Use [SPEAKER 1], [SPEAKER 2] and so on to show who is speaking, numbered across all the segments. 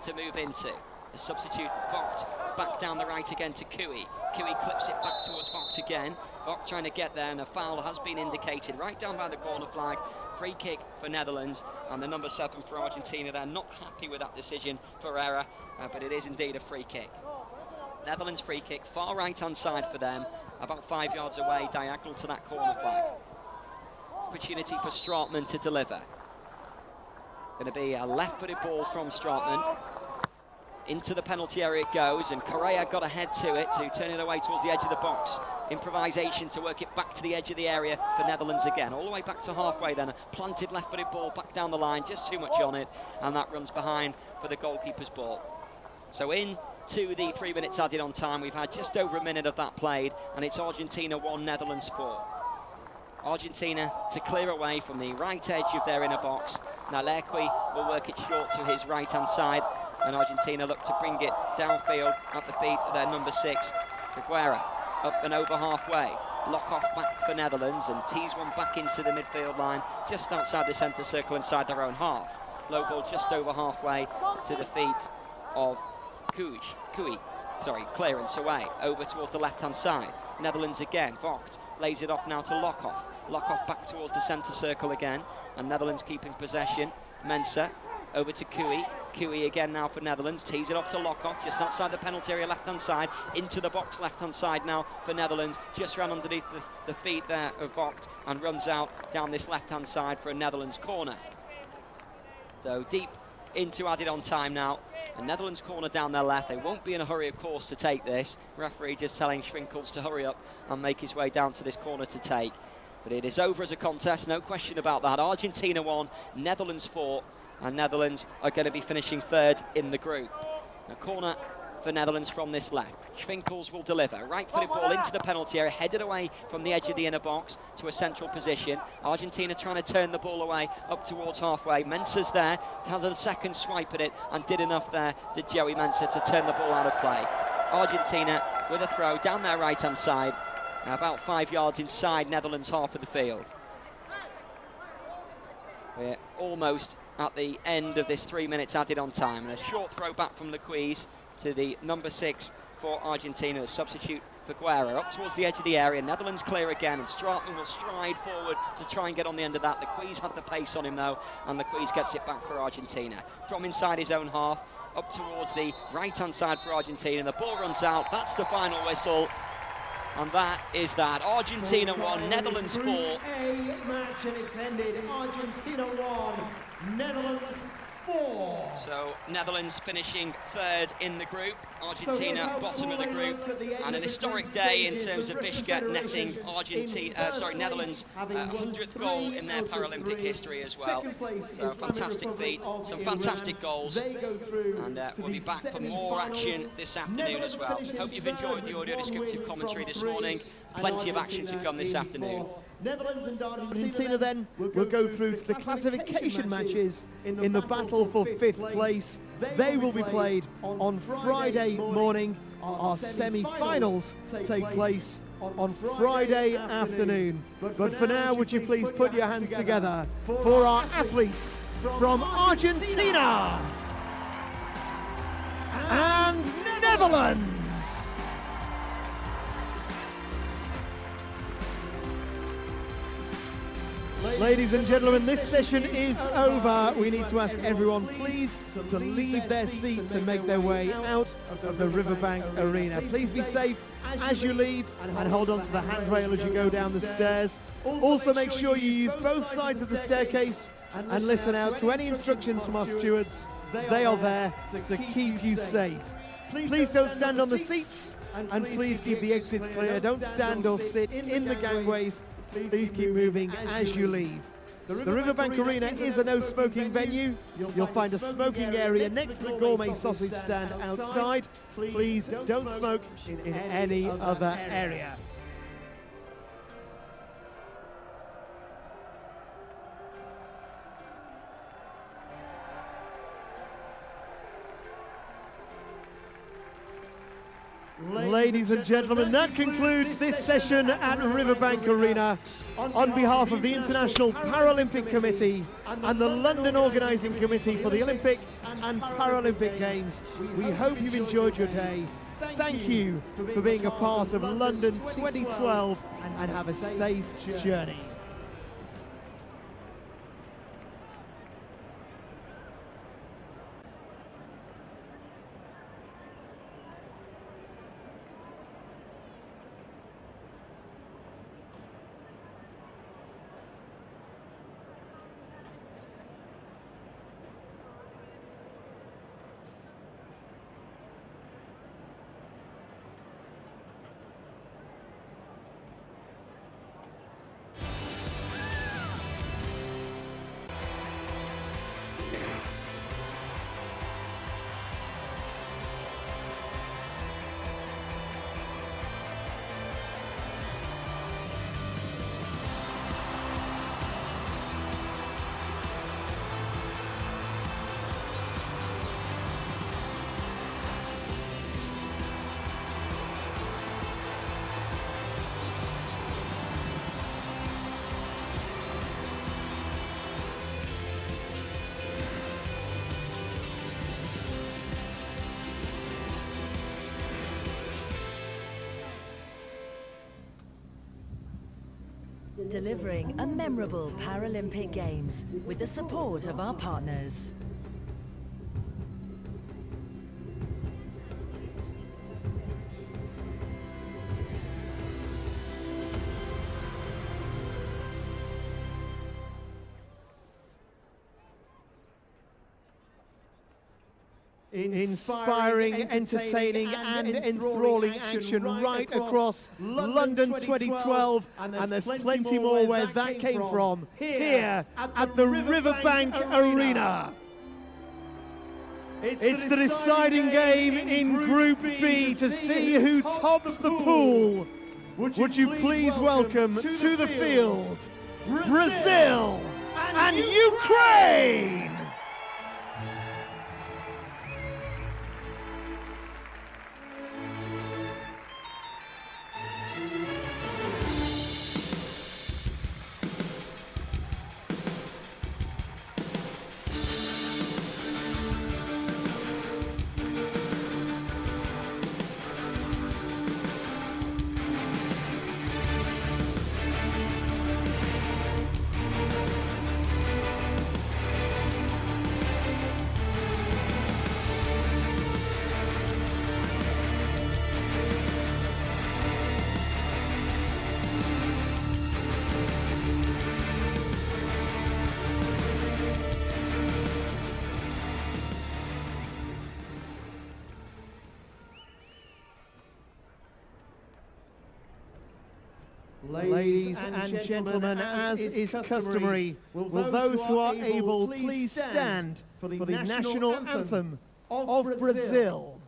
[SPEAKER 1] to move into. The substitute Vogt back down the right again to Cooey. Cooey clips it back towards Vogt again. Vogt trying to get there, and a foul has been indicated right down by the corner flag. Free kick for Netherlands, and the number 7 for Argentina. They're not happy with that decision, Ferreira, but it is indeed a free kick. Netherlands free kick, far right hand side for them, about 5 yards away, diagonal to that corner flag. Opportunity for Straatman to deliver. Going to be a left-footed ball from Straatman. Into the penalty area it goes, and Correa got ahead to it to turn it away towards the edge of the box. Improvisation to work it back to the edge of the area for Netherlands again. All the way back to halfway then. A planted left-footed ball back down the line, just too much on it, and that runs behind for the goalkeeper's ball. So into the 3 minutes added on time. We've had just over a minute of that played, and it's Argentina 1, Netherlands 4. Argentina to clear away from the right edge of their inner box. Nalequi will work it short to his right-hand side, and Argentina look to bring it downfield at the feet of their number 6, Figueira, up and over halfway. Lock off back for Netherlands, and tease one back into the midfield line, just outside the centre circle inside their own half. Low ball just over halfway to the feet of Cooey. Clearance away, over towards the left-hand side. Netherlands again, Vogt lays it off now to Lockhoff. Lockhoff back towards the centre circle again, and Netherlands keeping possession. Mensah over to Cooey. Cooey again now for Netherlands, tees it off to Lockhoff, just outside the penalty area left-hand side, into the box left-hand side now for Netherlands, just ran underneath the feet there of Vogt, and runs out down this left-hand side for a Netherlands corner. So deep into added on time now. The Netherlands corner down their left. They won't be in a hurry, of course, to take this. Referee just telling Schwinkels to hurry up and make his way down to this corner to take. But it is over as a contest, no question about that. Argentina 1, Netherlands 4, and Netherlands are going to be finishing 3rd in the group. A corner for Netherlands from this left. Schwinkels will deliver. Right-footed ball into the penalty area, headed away from the edge of the inner box to a central position. Argentina trying to turn the ball away up towards halfway. Mensah's there, has a second swipe at it, and did enough there, did Joey Mensah, to turn the ball out of play. Argentina with a throw down their right-hand side, about 5 yards inside Netherlands' half of the field. We're almost at the end of this 3 minutes added on time, and a short throw back from Lequise to the number 6 for Argentina, the substitute for Guerra, up towards the edge of the area. Netherlands clear again, and Straatman will stride forward to try and get on the end of that. Lequise had the pace on him though, and Lequise gets it back for Argentina. From inside his own half, up towards the right-hand side for Argentina. The ball runs out, that's the final whistle. And that is that. Argentina 1, Netherlands 4.
[SPEAKER 2] A match, and it's ended. Argentina 1, Netherlands 4.
[SPEAKER 1] So Netherlands finishing 3rd in the group, Argentina bottom of the group, and an historic day in terms of Bishkek netting Netherlands' 100th goal in their Paralympic history as well. So a fantastic feat, some fantastic goals, and we'll be back for more action this afternoon as well. Hope you've enjoyed the audio descriptive commentary this morning. Plenty of action to come this afternoon.
[SPEAKER 2] Netherlands and Argentina then will go through to the classification matches in the battle for 5th place. They will be played on Friday morning. Our semi-finals take place on Friday afternoon. But for now, would you please put your hands together for our athletes from Argentina and Netherlands. Ladies and gentlemen, this session is over. We need to ask everyone, please, to leave their seats and make their way out of the Riverbank Arena. Please be safe as you leave and hold on to the handrail as you go down the stairs. Also, make sure you use both sides of the staircase and listen out to any instructions from our stewards. They are there to keep you safe. Please don't stand on the seats, and please keep the exits clear. Don't stand or sit in the gangways. Please keep moving as you leave. The Riverbank Arena is a no-smoking venue. You'll find a smoking area next to the gourmet sausage stand outside. Please don't smoke in any other area. Ladies and gentlemen, that concludes this session at Riverbank Arena. On behalf of the International Paralympic Committee and the London Organising Committee for the Olympic and Paralympic Games, we hope you've enjoyed your day. Thank you for being a part of London 2012 and have a safe journey.
[SPEAKER 3] Delivering a memorable Paralympic Games with the support of our partners.
[SPEAKER 2] Inspiring, entertaining and enthralling action right across London 2012, and there's plenty more where that came from here at the Riverbank Arena. It's the deciding game in Group B to see who tops the pool. Would you please welcome to the field Brazil and Ukraine! Ladies and gentlemen, as is customary, will those who are able please stand for the national anthem of Brazil.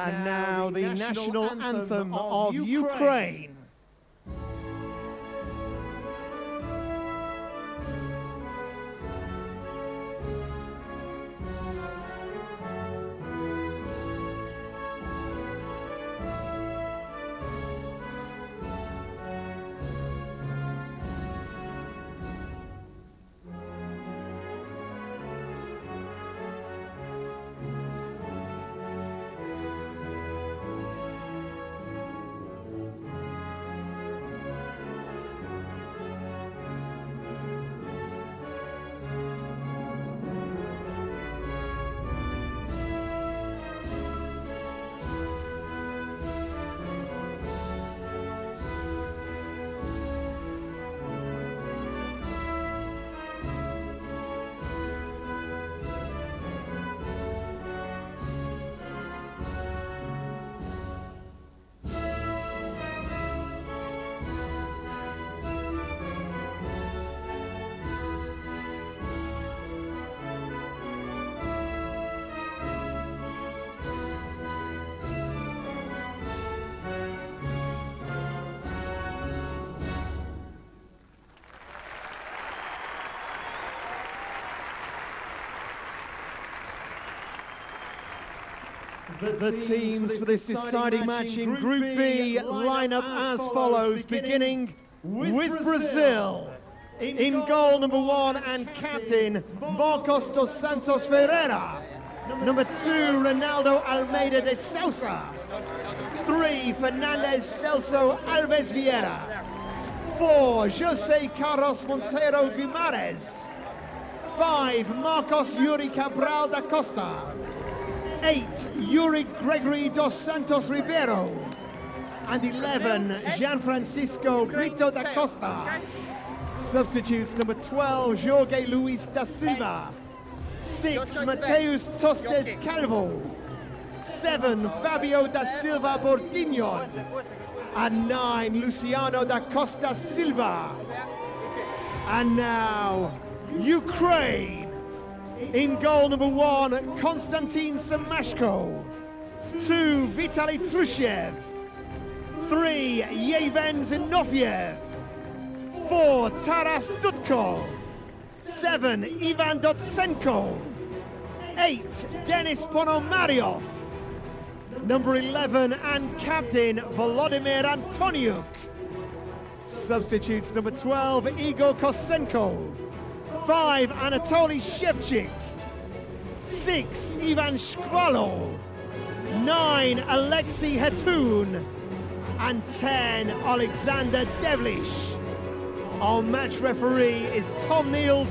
[SPEAKER 2] And now the national anthem of Ukraine. The teams for this deciding match in Group B line up as follows, beginning with Brazil. In goal, number 1 and captain, Marcos dos Santos Ferreira. Number 2, Ronaldo Almeida de Sousa. 3, Fernandez Celso Alves Vieira. 4, Jose Carlos Monteiro Guimarães. 5, Marcos Yuri Cabral da Costa. 8, Yuri Gregory dos Santos Ribeiro. And 11, Jean Francisco Brito da Costa. Substitutes, number 12, Jorge Luis da Silva. 6, Mateus Tostes Calvo. 7, Fabio da Silva Bordignon. And 9, Luciano da Costa Silva. And now, Ukraine. In goal, number 1, Konstantin Semashko. 2, Vitaly Trushev. 3, Yevhen Zinofiev. 4, Taras Dudko. 7, Ivan Dotsenko. 8, Denis Ponomariov. Number 11 and captain, Volodymyr Antoniuk. Substitutes, number 12, Igor Kosenko. 5, Anatoly Shevchik. 6, Ivan Shkvalo. 9, Alexei Hetun. And 10, Alexander Devlish. Our match referee is Tom Neild,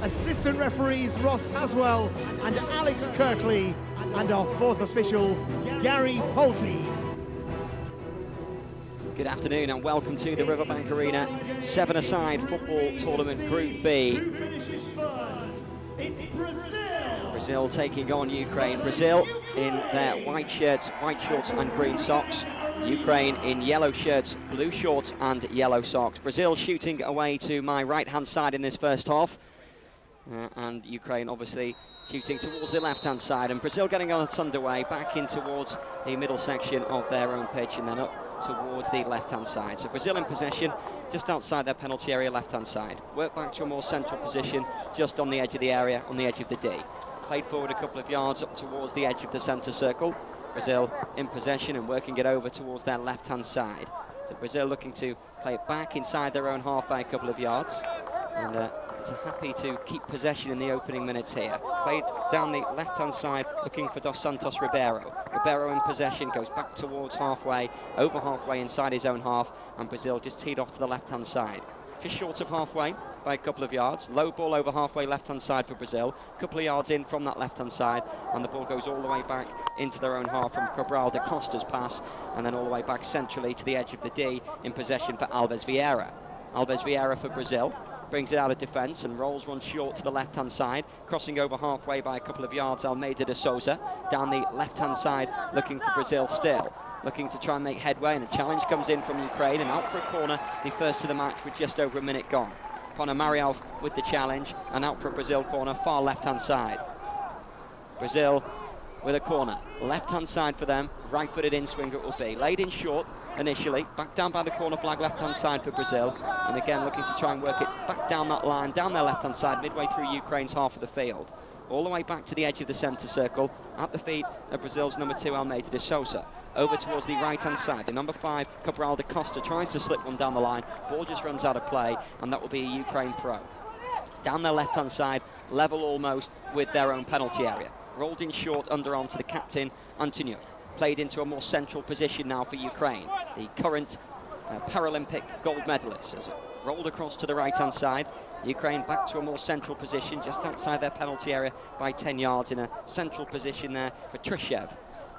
[SPEAKER 2] assistant referees Ross Haswell and Alex Kirkley, and our fourth official, Gary Holkey.
[SPEAKER 1] Good afternoon and welcome to the Riverbank Arena 7-a-side football tournament Group B. Brazil taking on Ukraine. Brazil in their white shirts, white shorts and green socks. Ukraine in yellow shirts, blue shorts and yellow socks. Brazil shooting away to my right-hand side in this first half. And Ukraine obviously shooting towards the left-hand side. And Brazil getting us underway back in towards the middle section of their own pitch and then up towards the left-hand side. So Brazil in possession just outside their penalty area, left-hand side. Work back to a more central position just on the edge of the area, on the edge of the D. Played forward a couple of yards up towards the edge of the centre circle. Brazil in possession and working it over towards their left-hand side. So Brazil looking to play it back inside their own half by a couple of yards. And it's happy to keep possession in the opening minutes here. Played down the left-hand side, looking for Dos Santos Ribeiro. Ribeiro in possession, goes back towards halfway, over halfway inside his own half, and Brazil just teed off to the left-hand side. Just short of halfway by a couple of yards. Low ball over halfway left-hand side for Brazil. A couple of yards in from that left-hand side, and the ball goes all the way back into their own half from Cabral da Costa's pass, and then all the way back centrally to the edge of the D in possession for Alves Vieira. Alves Vieira for Brazil. Brings it out of defence and rolls one short to the left-hand side. Crossing over halfway by a couple of yards, Almeida de Sousa. Down the left-hand side, looking for Brazil still. Looking to try and make headway, and a challenge comes in from Ukraine, and out for a corner, the first of the match with just over a minute gone. Ponomariov with the challenge, and out for a Brazil corner, far left-hand side. Brazil with a corner, left-hand side for them, right-footed in swing it will be. Laid in short initially, back down by the corner flag, left-hand side for Brazil, and again looking to try and work it back down that line, down their left-hand side, midway through Ukraine's half of the field. All the way back to the edge of the centre circle, at the feet of Brazil's number 2, Almeida de Sousa. Over towards the right-hand side, the number 5, Cabral da Costa, tries to slip one down the line, ball just runs out of play, and that will be a Ukraine throw. Down their left-hand side, level almost with their own penalty area. Rolled in short underarm to the captain, Antoniuk. Played into a more central position now for Ukraine, the current Paralympic gold medalist, as it rolled across to the right-hand side. Ukraine back to a more central position, just outside their penalty area by 10 yards in a central position there for Trushev.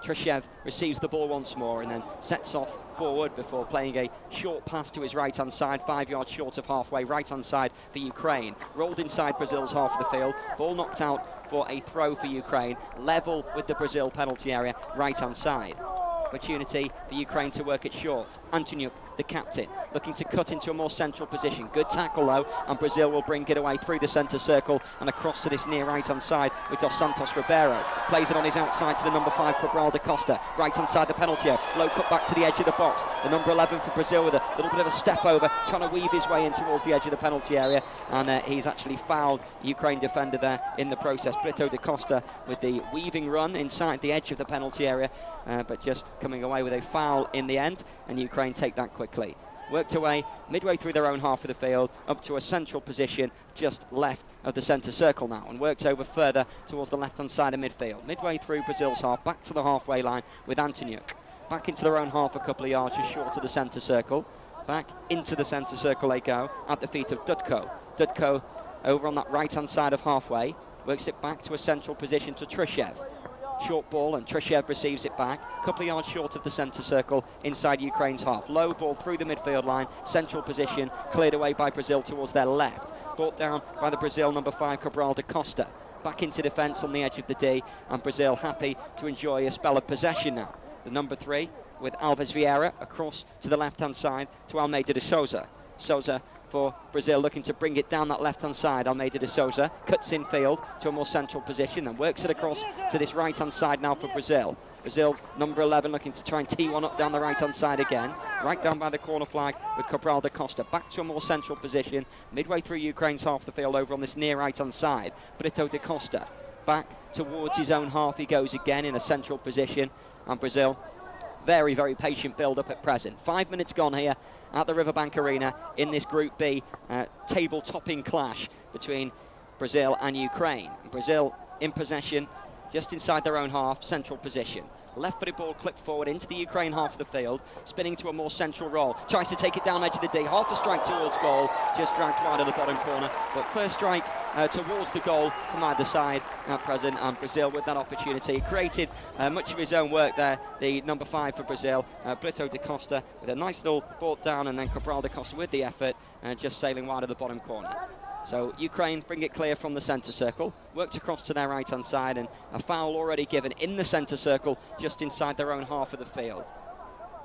[SPEAKER 1] Trushev receives the ball once more and then sets off forward before playing a short pass to his right-hand side, 5 yards short of halfway, right-hand side for Ukraine. Rolled inside Brazil's half of the field, ball knocked out for a throw for Ukraine, level with the Brazil penalty area, right-hand side. Opportunity for Ukraine to work it short. Antoniuk the captain, looking to cut into a more central position. Good tackle though, and Brazil will bring it away through the centre circle and across to this near right-hand side with Dos Santos Ribeiro. Plays it on his outside to the number 5, Cabral da Costa. Right-hand side the penalty area. Low cut back to the edge of the box. The number 11 for Brazil with a little bit of a step over, trying to weave his way in towards the edge of the penalty area, and he's actually fouled Ukraine defender there in the process. Brito da Costa with the weaving run inside the edge of the penalty area, but just coming away with a foul in the end, and Ukraine take that quickly. Worked away midway through their own half of the field up to a central position just left of the centre circle now, and works over further towards the left-hand side of midfield. Midway through Brazil's half, back to the halfway line with Antoniuk. Back into their own half a couple of yards just short of the centre circle. Back into the centre circle they go at the feet of Dudko. Dudko over on that right-hand side of halfway. Works it back to a central position to Tryshev. Short ball and Tryshev receives it back. A couple of yards short of the centre circle inside Ukraine's half. Low ball through the midfield line. Central position cleared away by Brazil towards their left. Brought down by the Brazil number 5, Cabral da Costa. Back into defence on the edge of the D, and Brazil happy to enjoy a spell of possession now. The number 3 with Alves Vieira across to the left-hand side to Almeida de Souza. Souza for Brazil looking to bring it down that left-hand side. Almeida de Souza cuts in field to a more central position and works it across to this right-hand side now for Brazil. Brazil's number 11 looking to try and tee one up down the right-hand side again. Right down by the corner flag with Cabral da Costa. Back to a more central position. Midway through Ukraine's half the field over on this near right-hand side. Brito da Costa back towards his own half he goes again in a central position. And Brazil, very, very patient build-up at present. 5 minutes gone here at the Riverbank Arena in this Group B table-topping clash between Brazil and Ukraine. Brazil in possession just inside their own half, central position. Left-footed ball clipped forward into the Ukraine half of the field, spinning to a more central role. Tries to take it down edge of the D. Half a strike towards goal, just dragged wide of the bottom corner. But first strike towards the goal from either side at present, and Brazil with that opportunity created much of his own work there. The number 5 for Brazil, Brito da Costa, with a nice little ball down, and then Cabral da Costa with the effort, just sailing wide of the bottom corner. So Ukraine bring it clear from the centre circle, worked across to their right-hand side, and a foul already given in the centre circle just inside their own half of the field.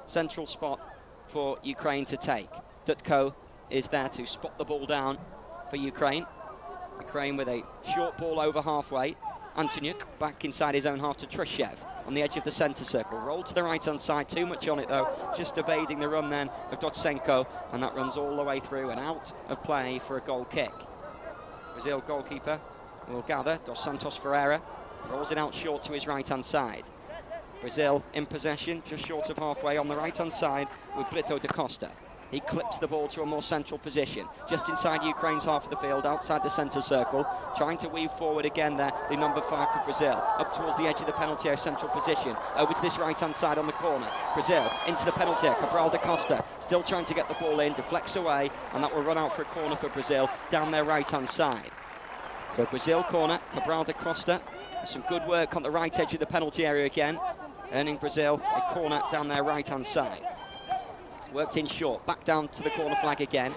[SPEAKER 1] Central spot for Ukraine to take. Dutko is there to spot the ball down for Ukraine. Ukraine with a short ball over halfway. Antoniuk back inside his own half to Tryshev on the edge of the centre circle. Rolled to the right-hand side, too much on it though, just evading the run then of Dotsenko, and that runs all the way through and out of play for a goal kick. Brazil goalkeeper will gather. Dos Santos Ferreira rolls it out short to his right-hand side. Brazil in possession, just short of halfway on the right-hand side with Brito da Costa. He clips the ball to a more central position, just inside Ukraine's half of the field, outside the centre circle, trying to weave forward again there, the number 5 for Brazil, up towards the edge of the penalty area, central position, over to this right-hand side on the corner. Brazil into the penalty area, Cabral da Costa, still trying to get the ball in, deflects away, and that will run out for a corner for Brazil, down their right-hand side. So Brazil corner, Cabral da Costa, some good work on the right edge of the penalty area again, earning Brazil a corner down their right-hand side. Worked in short, back down to the corner flag again.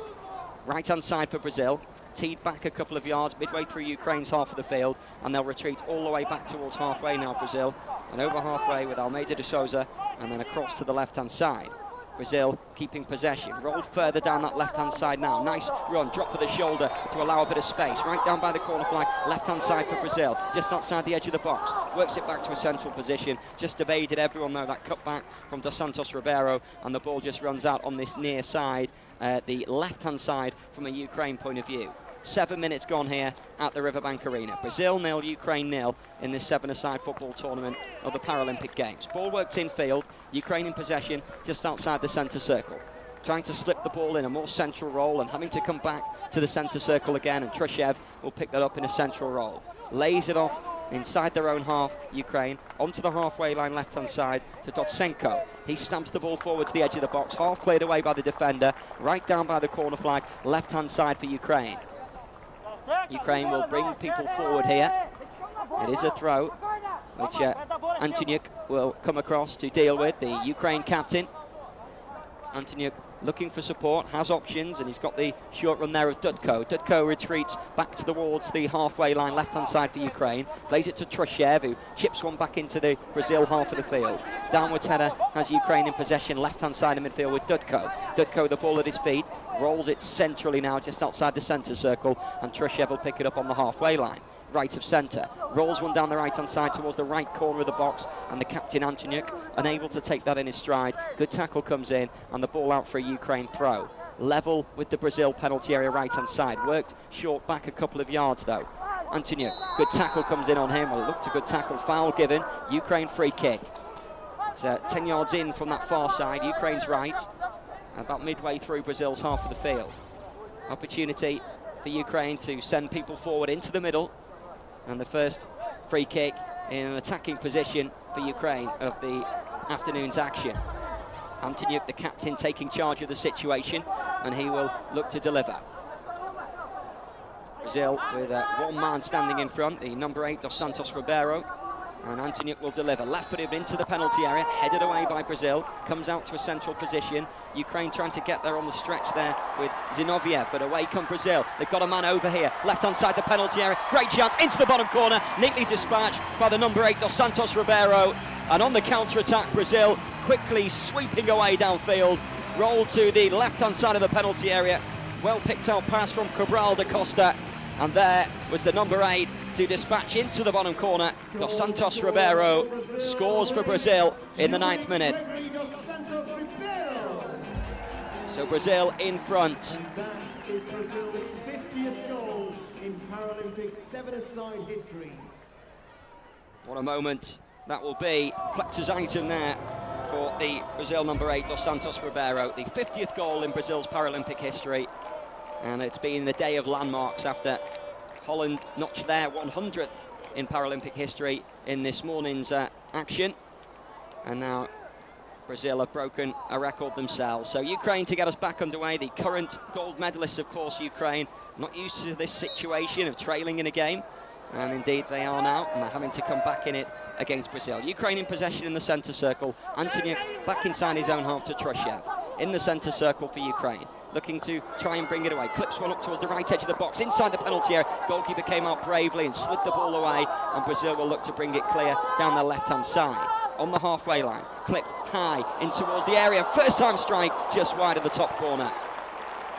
[SPEAKER 1] Right-hand side for Brazil. Teed back a couple of yards midway through Ukraine's half of the field, and they'll retreat all the way back towards halfway now, Brazil. And over halfway with Almeida de Souza, and then across to the left-hand side. Brazil keeping possession, rolled further down that left-hand side now. Nice run, drop of the shoulder to allow a bit of space. Right down by the corner flag, left-hand side for Brazil, just outside the edge of the box. Works it back to a central position, just evaded everyone though, that cut back from Dos Santos Ribeiro, and the ball just runs out on this near side, the left-hand side from a Ukraine point of view. 7 minutes gone here at the Riverbank Arena. Brazil 0, Ukraine 0 in this 7-a-side football tournament of the Paralympic Games. Ball worked in field, Ukraine in possession just outside the centre circle. Trying to slip the ball in a more central role and having to come back to the centre circle again, and Tryshev will pick that up in a central role. Lays it off inside their own half, Ukraine, onto the halfway line left-hand side to Dotsenko. He stamps the ball forward to the edge of the box, half cleared away by the defender, right down by the corner flag, left-hand side for Ukraine. Ukraine will bring people forward here. It is a throw, which Antoniuk will come across to deal with, the Ukraine captain. Antoniuk looking for support, has options, and he's got the short run there of Dudko. Dudko retreats back towards the halfway line, left-hand side for Ukraine. Plays it to Trushev, who chips one back into the Brazil half of the field. Downwards header has Ukraine in possession, left-hand side of midfield with Dudko. Dudko, the ball at his feet, rolls it centrally now, just outside the centre circle, and Trushev will pick it up on the halfway line. Right of centre, rolls one down the right hand side towards the right corner of the box, and the captain Antonyuk unable to take that in his stride. Good tackle comes in, and the ball out for a Ukraine throw. Level with the Brazil penalty area right hand side, worked short back a couple of yards though. Antonyuk, good tackle comes in on him. Well, it looked a good tackle, foul given. Ukraine free kick. It's 10 yards in from that far side, Ukraine's right, about midway through Brazil's half of the field. Opportunity for Ukraine to send people forward into the middle. And the first free kick in an attacking position for Ukraine of the afternoon's action. Antonyuk, the captain, taking charge of the situation, and he will look to deliver. Brazil with one man standing in front, the number 8, Dos Santos Ribeiro. And Antonyuk will deliver, left-footed into the penalty area, headed away by Brazil, comes out to a central position. Ukraine trying to get there on the stretch there with Zinoviev, but away come Brazil. They've got a man over here, left-hand side the penalty area, great chance into the bottom corner, neatly dispatched by the number 8, Dos Santos Ribeiro. And on the counter-attack, Brazil quickly sweeping away downfield, roll to the left-hand side of the penalty area, well picked out pass from Cabral da Costa, and there was the number 8 to dispatch into the bottom corner. Dos Santos Ribeiro scores for Brazil in the 9th minute. So Brazil in front.
[SPEAKER 2] And that is Brazil's 50th goal in Paralympic 7-a-side history.
[SPEAKER 1] What a moment that will be. Collector's item there for the Brazil number 8, Dos Santos Ribeiro. The 50th goal in Brazil's Paralympic history. And it's been the day of landmarks after Holland notched their 100th in Paralympic history in this morning's action. And now Brazil have broken a record themselves. So Ukraine to get us back underway. The current gold medalists, of course, Ukraine, not used to this situation of trailing in a game. And indeed they are now, and they're having to come back in it against Brazil. Ukraine in possession in the centre circle. Antonyuk back inside his own half to Trushev. In the centre circle for Ukraine, looking to try and bring it away. Clips one up towards the right edge of the box, inside the penalty area. Goalkeeper came out bravely and slid the ball away, and Brazil will look to bring it clear down the left-hand side. On the halfway line, clipped high in towards the area. First time strike, just wide of the top corner.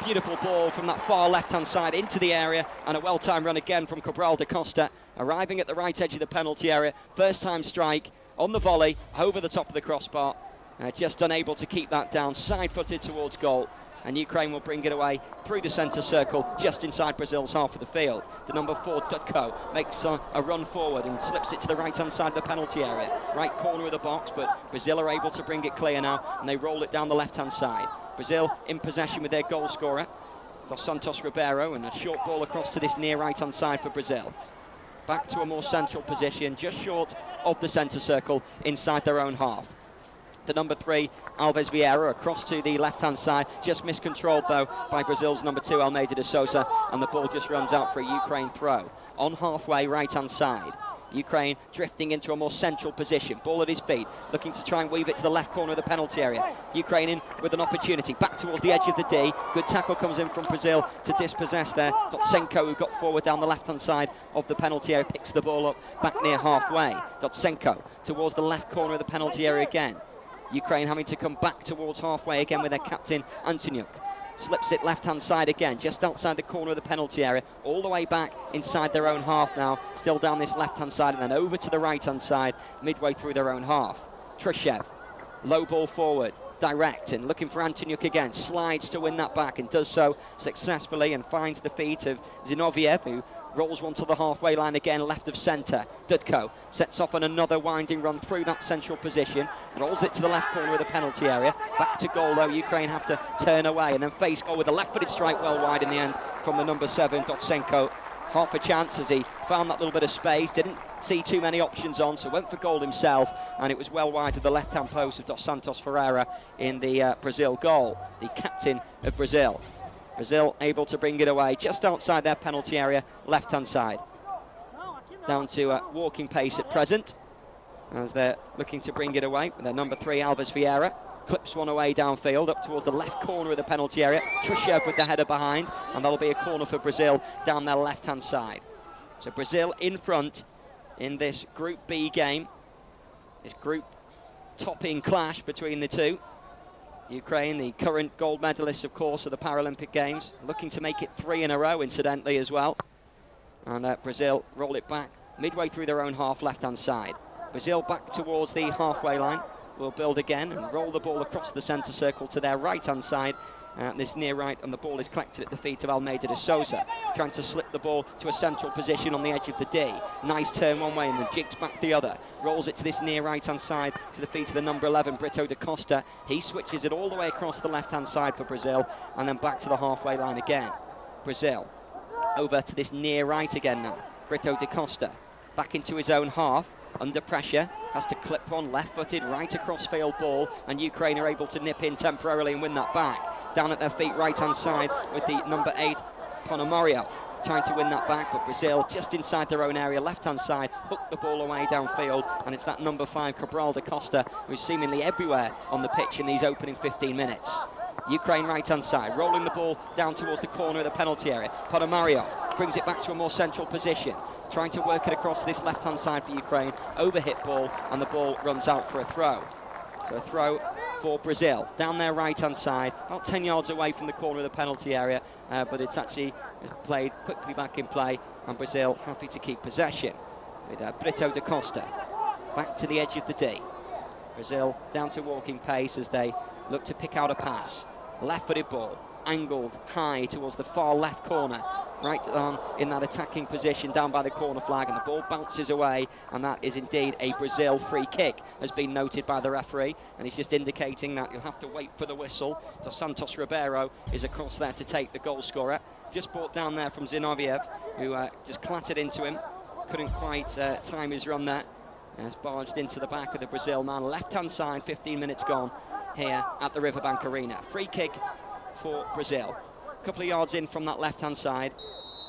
[SPEAKER 1] Beautiful ball from that far left-hand side into the area, and a well-timed run again from Cabral da Costa, arriving at the right edge of the penalty area. First time strike on the volley, over the top of the crossbar. Just unable to keep that down, side-footed towards goal, and Ukraine will bring it away through the centre circle, just inside Brazil's half of the field. The number 4, Dudko, makes a run forward and slips it to the right-hand side of the penalty area. Right corner of the box, but Brazil are able to bring it clear now, and they roll it down the left-hand side. Brazil in possession with their goal scorer, Dos Santos Ribeiro, and a short ball across to this near right-hand side for Brazil. Back to a more central position, just short of the centre circle, inside their own half. The number 3, Alves Vieira, across to the left-hand side, just miscontrolled though by Brazil's number 2, Almeida de Souza, and the ball just runs out for a Ukraine throw. On halfway right-hand side, Ukraine drifting into a more central position, ball at his feet, looking to try and weave it to the left corner of the penalty area. Ukraine in with an opportunity, back towards the edge of the D. Good tackle comes in from Brazil to dispossess there. Dotsenko, who got forward down the left-hand side of the penalty area, picks the ball up back near halfway. Dotsenko towards the left corner of the penalty area again. Ukraine having to come back towards halfway again with their captain Antonyuk. Slips it left-hand side again, just outside the corner of the penalty area, all the way back inside their own half now, still down this left-hand side, and then over to the right-hand side, midway through their own half. Trushev, low ball forward, direct, and looking for Antonyuk again, slides to win that back, and does so successfully, and finds the feet of Zinoviev, who rolls one to the halfway line again, left of centre. Dudko sets off on another winding run through that central position, rolls it to the left corner of the penalty area. Back to goal though, Ukraine have to turn away and then face goal with a left-footed strike well wide in the end from the number 7, Dotsenko. Half a chance as he found that little bit of space, didn't see too many options on, so went for goal himself, and it was well wide of the left-hand post of Dos Santos Ferreira in the Brazil goal, the captain of Brazil. Brazil able to bring it away just outside their penalty area, left-hand side. Down to walking pace at present, as they're looking to bring it away with their number 3, Alves Vieira. clips one away downfield up towards the left corner of the penalty area. Trushev with the header behind, and that'll be a corner for Brazil down their left-hand side. So Brazil in front in this Group B game, this group topping clash between the two. Ukraine, the current gold medalists, of course, of the Paralympic Games, looking to make it 3 in a row, incidentally, as well. And Brazil roll it back midway through their own half, left-hand side. Brazil back towards the halfway line. Will build again and roll the ball across the centre circle to their right-hand side. This near right, and the ball is collected at the feet of Almeida de Souza, trying to slip the ball to a central position on the edge of the D. Nice turn one way and then jigs back the other. Rolls it to this near right-hand side to the feet of the number 11, Brito da Costa. He switches it all the way across the left-hand side for Brazil, and then back to the halfway line again. Brazil over to this near right again now. Brito da Costa back into his own half. Under pressure, has to clip on left-footed, right across field ball, and Ukraine are able to nip in temporarily and win that back. Down at their feet, right-hand side, with the number 8, Ponomaryov, trying to win that back, but Brazil just inside their own area, left-hand side, hook the ball away downfield, and it's that number 5, Cabral da Costa, who's seemingly everywhere on the pitch in these opening 15 minutes. Ukraine right-hand side, rolling the ball down towards the corner of the penalty area. Ponomaryov brings it back to a more central position, trying to work it across this left-hand side for Ukraine. Overhit ball, and the ball runs out for a throw. So a throw for Brazil, down their right-hand side, about 10 yards away from the corner of the penalty area, but it's actually played quickly back in play, and Brazil happy to keep possession. With Brito da Costa back to the edge of the D. Brazil down to walking pace as they look to pick out a pass. Left-footed ball, angled high towards the far left corner, right on in that attacking position down by the corner flag, and the ball bounces away, and that is indeed a Brazil free kick, has been noted by the referee, and he's just indicating that you'll have to wait for the whistle. Dos Santos Ribeiro is across there to take the goal scorer. Just brought down there from Zinoviev, who just clattered into him, couldn't quite time his run there. Has barged into the back of the Brazil man. Left-hand side, 15 minutes gone here at the Riverbank Arena. Free kick for Brazil. A couple of yards in from that left-hand side.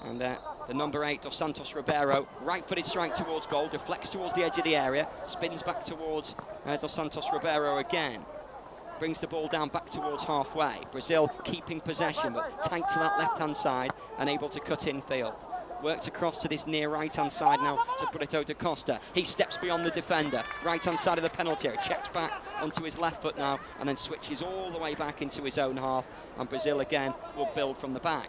[SPEAKER 1] And the number 8, Dos Santos Ribeiro, right-footed strike towards goal, deflects towards the edge of the area, spins back towards Dos Santos Ribeiro again. Brings the ball down back towards halfway. Brazil keeping possession, but tight to that left-hand side and able to cut infield. Works across to this near right-hand side now to Brito da Costa. He steps beyond the defender, right-hand side of the penalty area, checks back onto his left foot now, and then switches all the way back into his own half, and Brazil again will build from the back.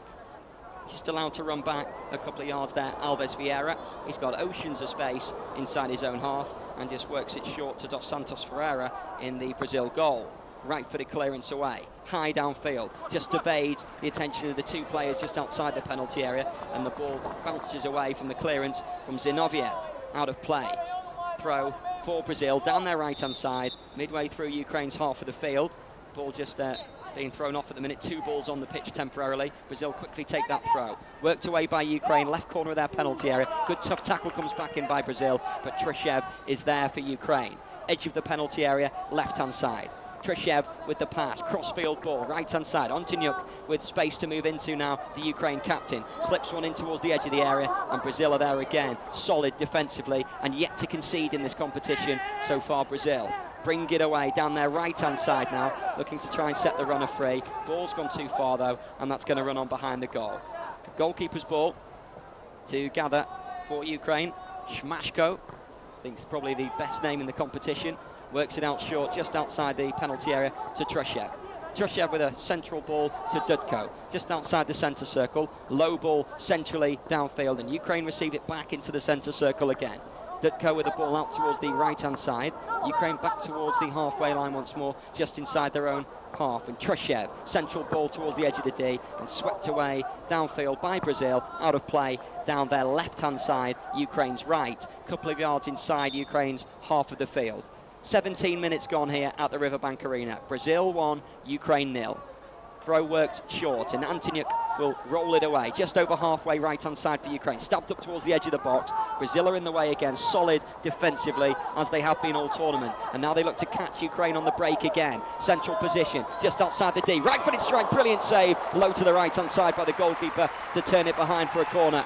[SPEAKER 1] He's still out to run back a couple of yards there, Alves Vieira. He's got oceans of space inside his own half, and just works it short to Dos Santos Ferreira in the Brazil goal. Right-footed clearance away, high downfield, just evades the attention of the two players just outside the penalty area, and the ball bounces away from the clearance from Zinoviev, out of play. Throw for Brazil down their right-hand side, midway through Ukraine's half of the field. Ball just being thrown off at the minute, 2 balls on the pitch temporarily. Brazil quickly take that throw. Worked away by Ukraine, left corner of their penalty area. Good tough tackle comes back in by Brazil, but Trushev is there for Ukraine. Edge of the penalty area, left-hand side. Trushev with the pass, cross-field ball, right-hand side. Antonyuk with space to move into now, the Ukraine captain. Slips one in towards the edge of the area, and Brazil are there again. Solid defensively, and yet to concede in this competition so far, Brazil. Bring it away down their right-hand side now, looking to try and set the runner free. Ball's gone too far, though, and that's going to run on behind the goal. Goalkeeper's ball to gather for Ukraine. Shmashko, I think it's probably the best name in the competition. Works it out short, just outside the penalty area to Trushev. Trushev with a central ball to Dudko, just outside the centre circle. Low ball centrally downfield, and Ukraine receive it back into the centre circle again. Dudko with the ball out towards the right-hand side. Ukraine back towards the halfway line once more, just inside their own half. And Trushev, central ball towards the edge of the D, and swept away downfield by Brazil, out of play down their left-hand side, Ukraine's right. Couple of yards inside Ukraine's half of the field. 17 minutes gone here at the Riverbank Arena. Brazil 1, Ukraine 0. Throw worked short, and Antonyuk will roll it away. Just over halfway right-hand side for Ukraine. Stabbed up towards the edge of the box. Brazil are in the way again, solid defensively, as they have been all tournament. And now they look to catch Ukraine on the break again. Central position, just outside the D. Right-footed strike, brilliant save. Low to the right-hand side by the goalkeeper to turn it behind for a corner.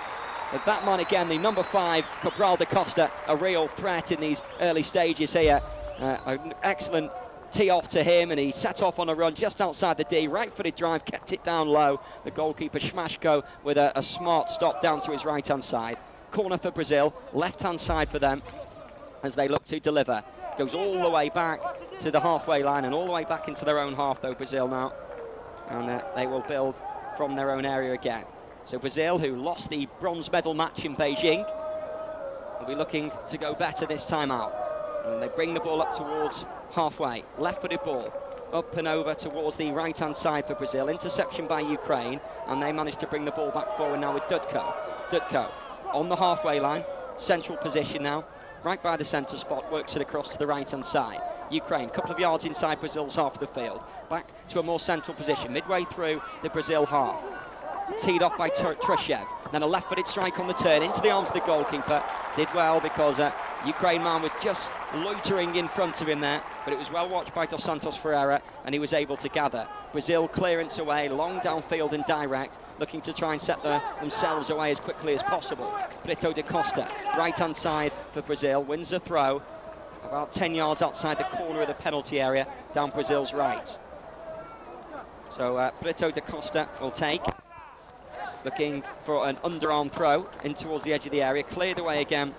[SPEAKER 1] But that man again, the number 5, Cabral da Costa, a real threat in these early stages here. An excellent tee off to him, and he set off on a run just outside the D. Right-footed drive, kept it down low. The goalkeeper Schmashko with a smart stop down to his right-hand side. Corner for Brazil, left-hand side for them as they look to deliver. Goes all the way back to the halfway line and all the way back into their own half though, Brazil now. And they will build from their own area again. So Brazil, who lost the bronze medal match in Beijing, will be looking to go better this time out. And they bring the ball up towards halfway. Left-footed ball up and over towards the right-hand side for Brazil. Interception by Ukraine, and they manage to bring the ball back forward now with Dudko. Dudko on the halfway line, central position now, right by the centre spot, works it across to the right-hand side. Ukraine, couple of yards inside Brazil's half of the field. Back to a more central position, midway through the Brazil half. Teed off by Trushev. Then a left-footed strike on the turn into the arms of the goalkeeper. Did well because Ukraine man was just loitering in front of him there, but it was well watched by Dos Santos Ferreira, and he was able to gather. Brazil clearance away, long downfield and direct, looking to try and set themselves away as quickly as possible. Brito da Costa, right-hand side for Brazil, wins the throw, about 10 yards outside the corner of the penalty area, down Brazil's right. So Brito da Costa will take, looking for an underarm throw in towards the edge of the area, cleared away again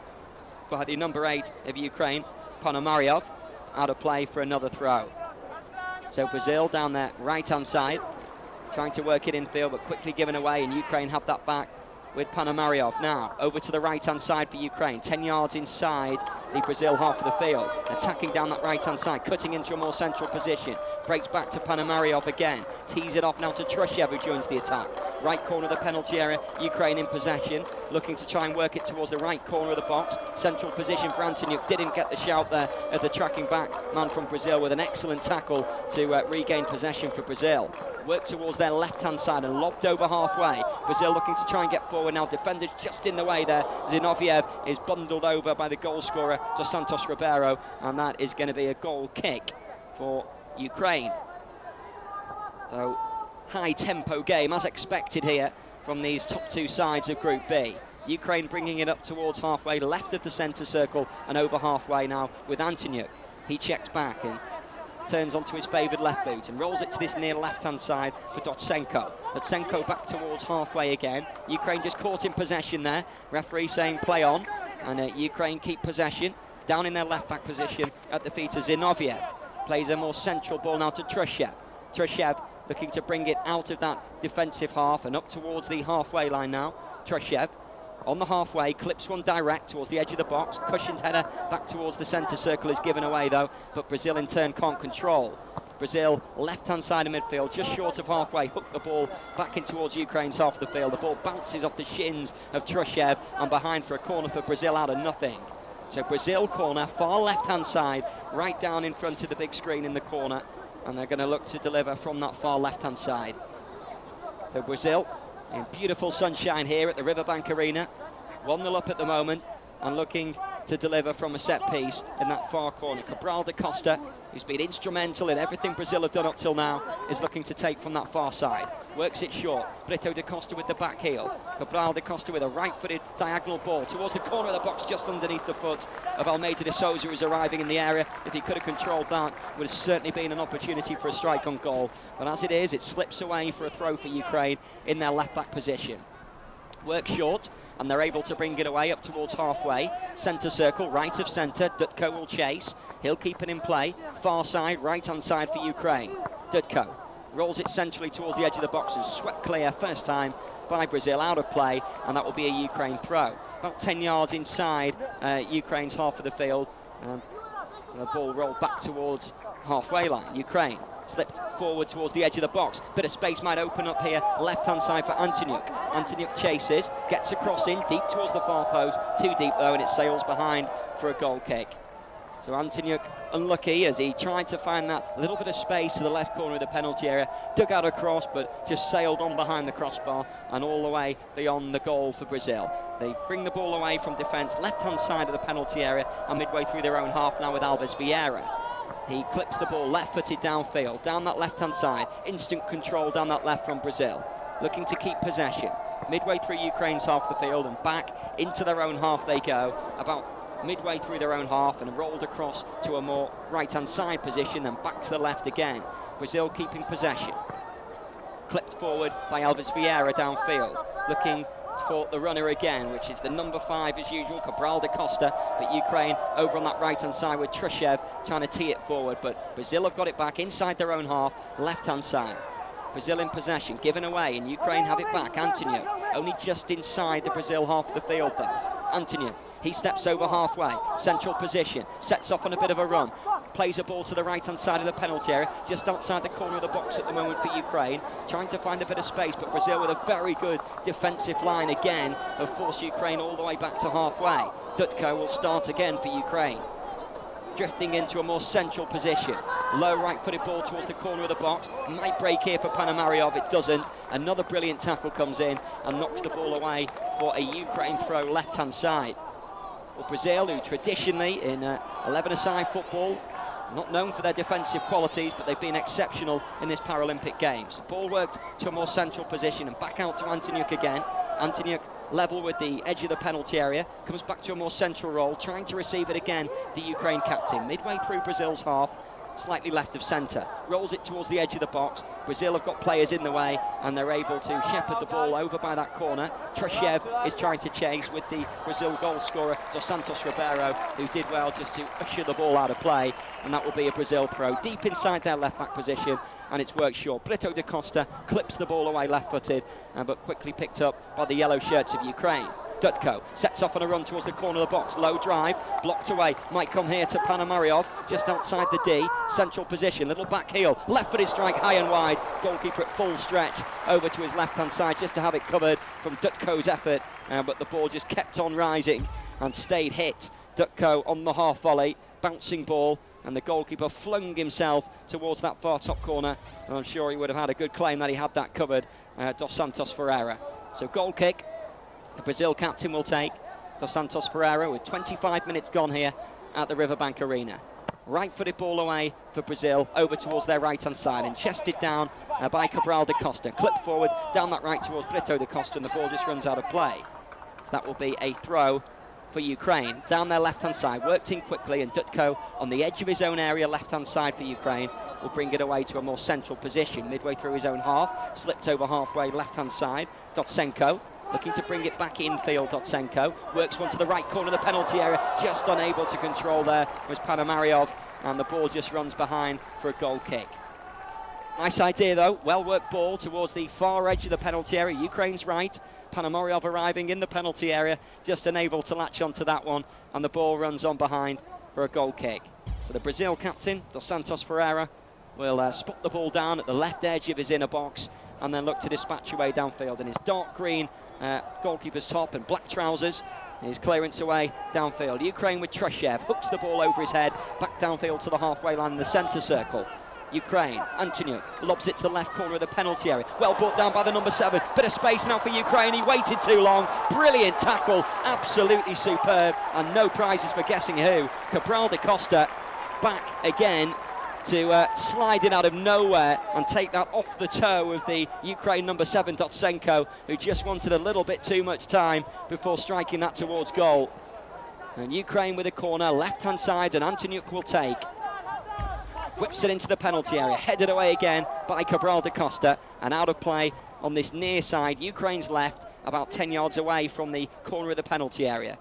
[SPEAKER 1] by the number 8 of Ukraine, Ponomaryov, out of play for another throw. So Brazil down their right-hand side, trying to work it infield, but quickly given away, and Ukraine have that back with Ponomaryov. Now over to the right-hand side for Ukraine, 10 yards inside the Brazil half of the field, attacking down that right-hand side, cutting into a more central position, breaks back to Ponomaryov again, tees it off now to Trushev, who joins the attack. Right corner of the penalty area, Ukraine in possession, looking to try and work it towards the right corner of the box. Central position for Antoniuk, didn't get the shout there of the tracking back man from Brazil, with an excellent tackle to regain possession for Brazil. Work towards their left-hand side and lobbed over halfway. Brazil looking to try and get forward now. Defenders just in the way there. Zinoviev is bundled over by the goal scorer, Dos Santos Ribeiro, and that is going to be a goal kick for Ukraine. So, high-tempo game, as expected here from these top two sides of Group B. Ukraine bringing it up towards halfway, left of the centre circle, and over halfway now with Antoniuk. He checks back and turns onto his favoured left boot and rolls it to this near left-hand side for Dotsenko. Dotsenko back towards halfway again. Ukraine just caught in possession there. Referee saying play on, and Ukraine keep possession down in their left-back position at the feet of Zinoviev. Plays a more central ball now to Trushev. Trushev looking to bring it out of that defensive half and up towards the halfway line now. Trushev on the halfway, clips one direct towards the edge of the box. Cushioned header back towards the centre circle is given away though, but Brazil in turn can't control. Brazil left-hand side of midfield, just short of halfway, hook the ball back in towards Ukraine's half of the field. The ball bounces off the shins of Trushev and behind for a corner for Brazil out of nothing. So Brazil corner, far left-hand side, right down in front of the big screen in the corner, and they're going to look to deliver from that far left-hand side. So Brazil in beautiful sunshine here at the Riverbank Arena, 1-0 up at the moment, and looking to deliver from a set piece in that far corner. Cabral da Costa, who's been instrumental in everything Brazil have done up till now, is looking to take from that far side. Works it short. Brito da Costa with the back heel. Cabral da Costa with a right-footed diagonal ball towards the corner of the box, just underneath the foot of Almeida de Souza, who's arriving in the area. If he could have controlled that, would have certainly been an opportunity for a strike on goal. But as it is, it slips away for a throw for Ukraine in their left-back position. Work short, and they're able to bring it away up towards halfway. Centre circle, right of centre. Dutko will chase. He'll keep it in play. Far side, right-hand side for Ukraine. Dutko rolls it centrally towards the edge of the box and swept clear first time by Brazil, out of play, and that will be a Ukraine throw. About 10 yards inside Ukraine's half of the field. The ball rolled back towards halfway line. Ukraine slipped forward towards the edge of the box. Bit of space might open up here, left-hand side for Antoniuk. Antoniuk chases, gets a cross in, deep towards the far post. Too deep though, and it sails behind for a goal kick. So Antoniuk unlucky as he tried to find that little bit of space to the left corner of the penalty area. Dug out a cross, but just sailed on behind the crossbar and all the way beyond the goal for Brazil. They bring the ball away from defence, left-hand side of the penalty area, and midway through their own half now with Alves Vieira. He clips the ball left-footed downfield, down that left-hand side. Instant control down that left from Brazil. Looking to keep possession. Midway through Ukraine's half of the field and back into their own half they go. About midway through their own half and rolled across to a more right-hand side position, then back to the left again. Brazil keeping possession. Clipped forward by Alves Vieira downfield, looking for the runner again, which is the number 5 as usual, Cabral da Costa, but Ukraine over on that right-hand side with Trushev trying to tee it forward, but Brazil have got it back inside their own half, left-hand side. Brazil in possession, given away, and Ukraine have it back. Antonio, only just inside the Brazil half of the field though. Antonio, he steps over halfway, central position, sets off on a bit of a run, plays a ball to the right-hand side of the penalty area, just outside the corner of the box at the moment for Ukraine, trying to find a bit of space, but Brazil with a very good defensive line again have forced Ukraine all the way back to halfway. Dutko will start again for Ukraine, drifting into a more central position. Low right-footed ball towards the corner of the box. Might break here for Panamariyov, it doesn't. Another brilliant tackle comes in and knocks the ball away for a Ukraine throw left-hand side. Well, Brazil, who traditionally in 11-a-side football, not known for their defensive qualities, but they've been exceptional in this Paralympic Games. The ball worked to a more central position and back out to Antoniuk again. Antoniuk level with the edge of the penalty area, comes back to a more central role, trying to receive it again, the Ukraine captain. Midway through Brazil's half, slightly left of centre, rolls it towards the edge of the box. Brazil have got players in the way and they're able to shepherd the ball over by that corner. Trushev is trying to chase with the Brazil goal scorer Dos Santos Ribeiro, who did well just to usher the ball out of play, and that will be a Brazil throw deep inside their left back position, and it's worked short. Brito da Costa clips the ball away left footed, but quickly picked up by the yellow shirts of Ukraine. Dutko sets off on a run towards the corner of the box, low drive, blocked away, might come here to Panamariyov, just outside the D, central position, little back heel, left footed strike high and wide, goalkeeper at full stretch, over to his left hand side just to have it covered from Dutko's effort, but the ball just kept on rising and stayed hit. Dutko on the half volley, bouncing ball, and the goalkeeper flung himself towards that far top corner, and I'm sure he would have had a good claim that he had that covered, Dos Santos Ferreira. So goal kick, the Brazil captain will take, Dos Santos Ferreira, with 25 minutes gone here at the Riverbank Arena. Right-footed ball away for Brazil, over towards their right-hand side, and chested down by Cabral da Costa. Clipped forward, down that right towards Brito da Costa, and the ball just runs out of play. So that will be a throw for Ukraine. Down their left-hand side, worked in quickly, and Dutko on the edge of his own area, left-hand side for Ukraine, will bring it away to a more central position, midway through his own half, slipped over halfway, left-hand side. Dotsenko looking to bring it back infield. Dotsenko works one to the right corner of the penalty area, just unable to control there was Panamariyov, and the ball just runs behind for a goal kick. Nice idea though, well worked ball towards the far edge of the penalty area, Ukraine's right. Panamariyov arriving in the penalty area, just unable to latch onto that one, and the ball runs on behind for a goal kick. So the Brazil captain, Dos Santos Ferreira, will spot the ball down at the left edge of his inner box and then look to dispatch away downfield in his dark green goalkeeper's top and black trousers. His clearance away downfield. Ukraine with Trushev, hooks the ball over his head, back downfield to the halfway line in the centre circle. Ukraine, Antoniuk lobs it to the left corner of the penalty area, well brought down by the number 7, bit of space now for Ukraine, he waited too long, brilliant tackle, absolutely superb, and no prizes for guessing who. Cabral da Costa back again to slide it out of nowhere and take that off the toe of the Ukraine number 7, Dotsenko, who just wanted a little bit too much time before striking that towards goal. And Ukraine with a corner, left-hand side, and Antoniuk will take. Whips it into the penalty area, headed away again by Cabral da Costa, and out of play on this near side, Ukraine's left, about 10 yards away from the corner of the penalty area.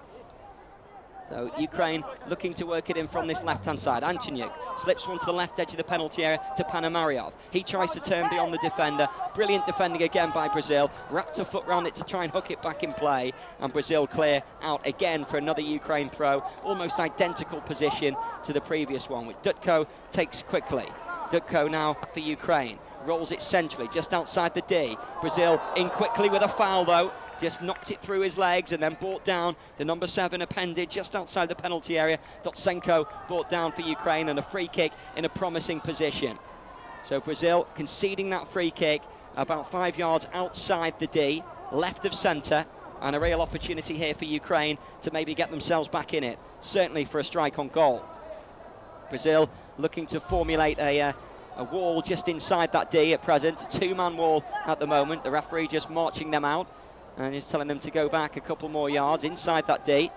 [SPEAKER 1] So Ukraine looking to work it in from this left-hand side. Antoniuk slips one to the left edge of the penalty area to Panamariyov. He tries to turn beyond the defender. Brilliant defending again by Brazil. Wrapped a foot round it to try and hook it back in play. And Brazil clear out again for another Ukraine throw. Almost identical position to the previous one, which Dutko takes quickly. Dutko now for Ukraine. Rolls it centrally, just outside the D. Brazil in quickly with a foul though. Just knocked it through his legs and then brought down the number 7 appended just outside the penalty area. Dotsenko brought down for Ukraine, and a free kick in a promising position. So Brazil conceding that free kick about 5 yards outside the D, left of centre, and a real opportunity here for Ukraine to maybe get themselves back in it, certainly for a strike on goal. Brazil looking to formulate a wall just inside that D at present, a 2-man wall at the moment. The referee just marching them out and he's telling them to go back a couple more yards inside that D.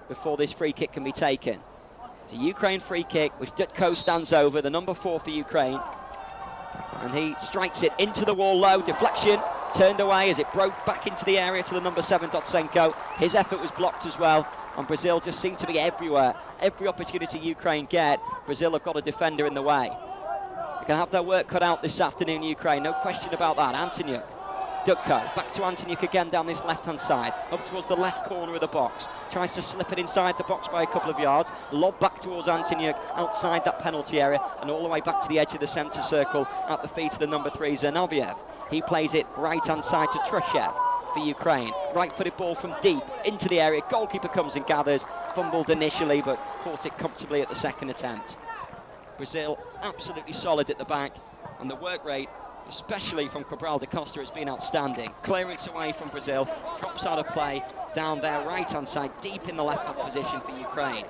[SPEAKER 1] before this free kick can be taken. It's a Ukraine free kick, which Dutko stands over, the number 4 for Ukraine. And he strikes it into the wall low, deflection, turned away as it broke back into the area to the number 7, Dotsenko. His effort was blocked as well, and Brazil just seemed to be everywhere. Every opportunity Ukraine get, Brazil have got a defender in the way. They can have their work cut out this afternoon, Ukraine, no question about that. Antonyuk, Dutko, back to Antonyuk again down this left-hand side, up towards the left corner of the box. Tries to slip it inside the box by a couple of yards, lob back towards Antonyuk outside that penalty area, and all the way back to the edge of the centre circle at the feet of the number 3, Zinoviev. He plays it right-hand side to Trushev for Ukraine. Right-footed ball from deep into the area. Goalkeeper comes and gathers. Fumbled initially, but caught it comfortably at the second attempt. Brazil absolutely solid at the back, and the work rate, especially from Cabral da Costa, has been outstanding. Clearance away from Brazil, drops out of play down their right-hand side, deep in the left-back position for Ukraine.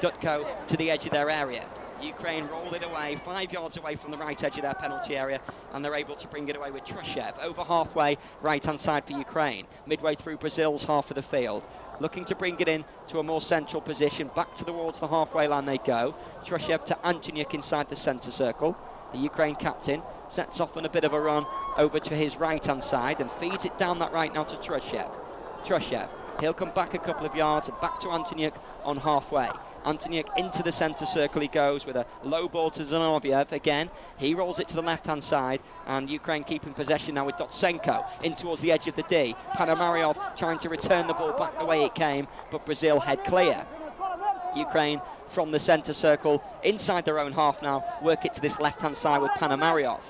[SPEAKER 1] Dutko to the edge of their area. Ukraine roll it away, 5 yards away from the right edge of their penalty area, and they're able to bring it away with Trushev. Over halfway, right-hand side for Ukraine. Midway through Brazil's half of the field. Looking to bring it in to a more central position. Back towards the halfway line they go. Trushev to Antonyuk inside the centre circle. The Ukraine captain sets off on a bit of a run over to his right-hand side and feeds it down that right now to Trushev. Trushev, he'll come back a couple of yards and back to Antonyuk on halfway. Antonyuk into the centre circle he goes with a low ball to Zinoviev again. He rolls it to the left-hand side, and Ukraine keeping possession now with Dotsenko in towards the edge of the D. Panamariov trying to return the ball back the way it came, but Brazil head clear. Ukraine from the centre circle inside their own half now, work it to this left-hand side with Panamariov.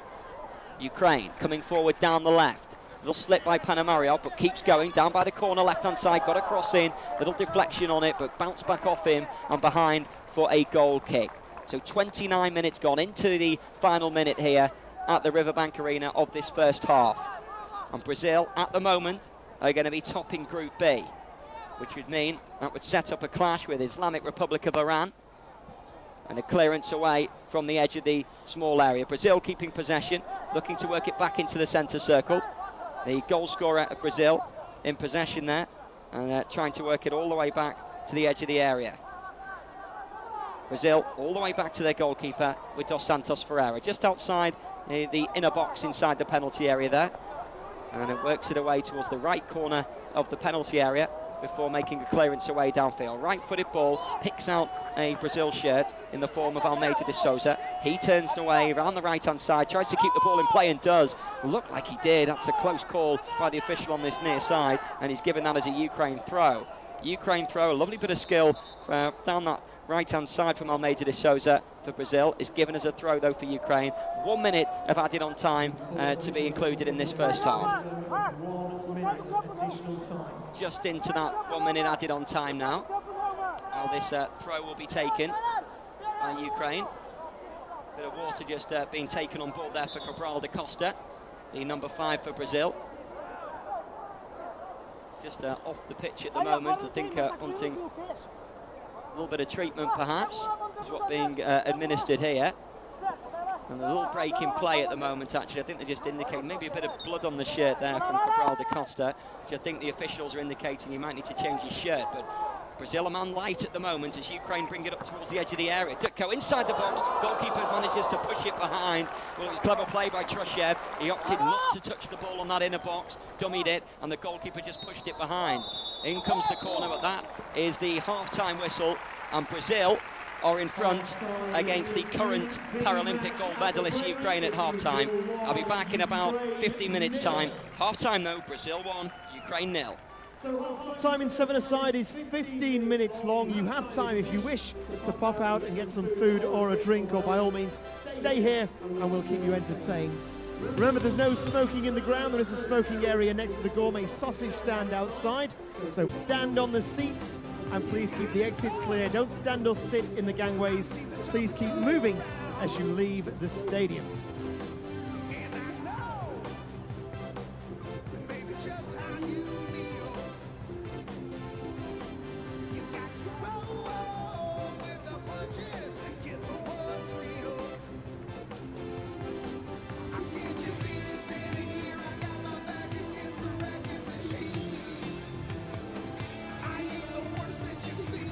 [SPEAKER 1] Ukraine coming forward down the left. Little slip by Panamariov, but keeps going down by the corner left-hand side. Got a cross in, little deflection on it, but bounced back off him and behind for a goal kick. So 29 minutes gone into the final minute here at the Riverbank Arena of this first half. And Brazil, at the moment, are going to be topping Group B, which would mean that would set up a clash with Islamic Republic of Iran, and a clearance away from the edge of the small area. Brazil keeping possession, looking to work it back into the centre circle. The goal scorer of Brazil in possession there, and trying to work it all the way back to the edge of the area. Brazil all the way back to their goalkeeper with Dos Santos Ferreira, just outside the inner box inside the penalty area there. And it works it away towards the right corner of the penalty area before making a clearance away downfield. Right-footed ball, picks out a Brazil shirt in the form of Almeida de Souza. He turns away around the right-hand side, tries to keep the ball in play and does. Looked like he did. That's a close call by the official on this near side, and he's given that as a Ukraine throw. Ukraine throw, a lovely bit of skill down that right-hand side from Almeida de Souza for Brazil. Is given as a throw though for Ukraine. 1 minute of added on time to be included in this first half.
[SPEAKER 4] 1 minute additional time.
[SPEAKER 1] Just into that 1 minute added on time now. Now this throw will be taken by Ukraine. Bit of water just being taken on board there for Cabral da Costa, the number 5 for Brazil. Just off the pitch at the moment, I think wanting a little bit of treatment perhaps is what's being administered here. And a little break in play at the moment actually. I think they just indicate maybe a bit of blood on the shirt there from Cabral da Costa, which I think the officials are indicating he might need to change his shirt. But Brazil a man light at the moment as Ukraine bring it up towards the edge of the area. Dutko inside the box, goalkeeper manages to push it behind. Well, it was clever play by Trushev. He opted not to touch the ball on that inner box, dummied it, and the goalkeeper just pushed it behind. In comes the corner, but that is the half-time whistle, and Brazil are in front against the current Paralympic gold medalist Ukraine at half-time. I'll be back in about 15 minutes time. Half-time though, Brazil 1, Ukraine 0.
[SPEAKER 2] Time in 7-a-side is 15 minutes long. You have time if you wish to pop out and get some food or a drink, or by all means stay here and we'll keep you entertained. Remember, there's no smoking in the ground. There is a smoking area next to the gourmet sausage stand outside, so stand on the seats and please keep the exits clear. Don't stand or sit in the gangways. Please keep moving as you leave the stadium.
[SPEAKER 4] I ain't the worst that you've seen.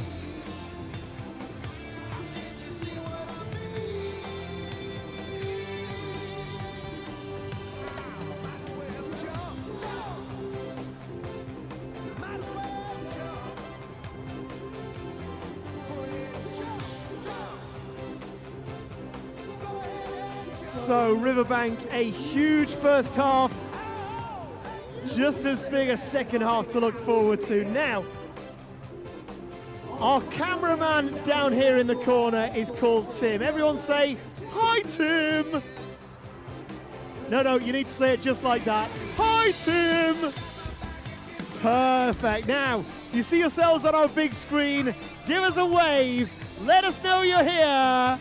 [SPEAKER 2] So Riverbank, a huge first half, just as big a second half to look forward to. Now, our cameraman down here in the corner is called Tim. Everyone say, hi Tim! No, you need to say it just like that. Hi Tim! Perfect. Now, you see yourselves on our big screen. Give us a wave. Let us know you're here.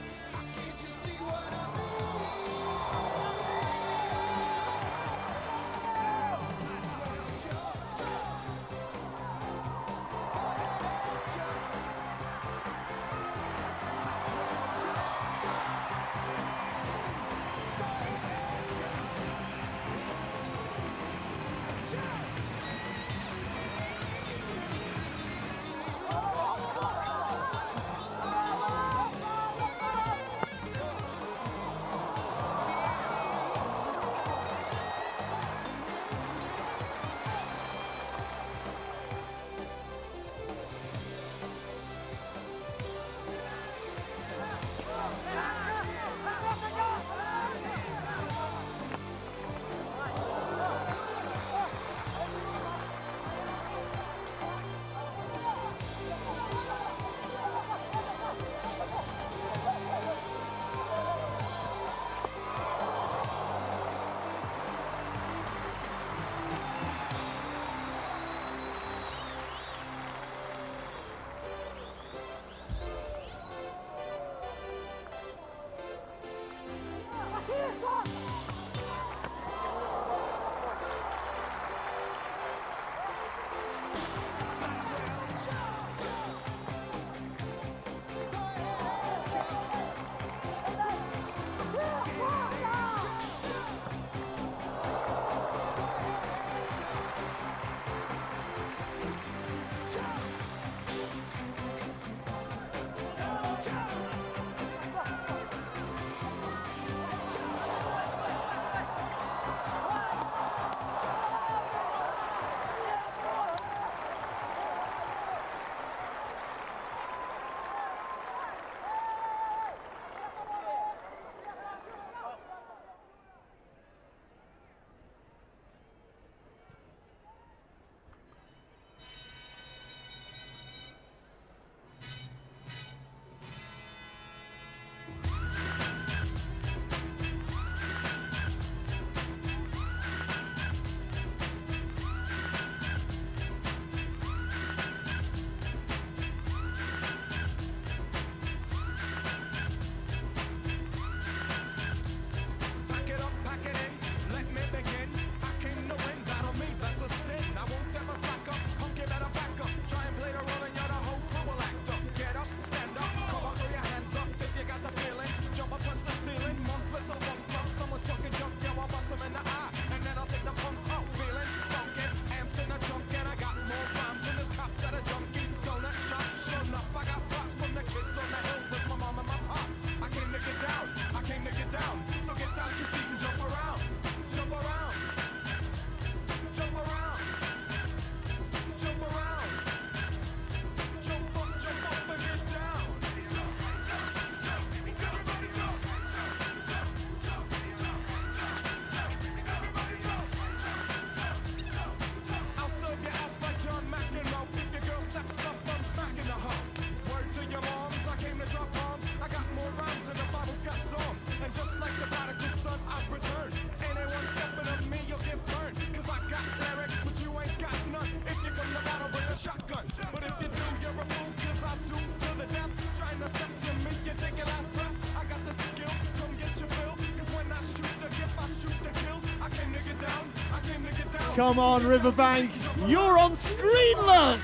[SPEAKER 2] Come on, Riverbank, you're on screen, look!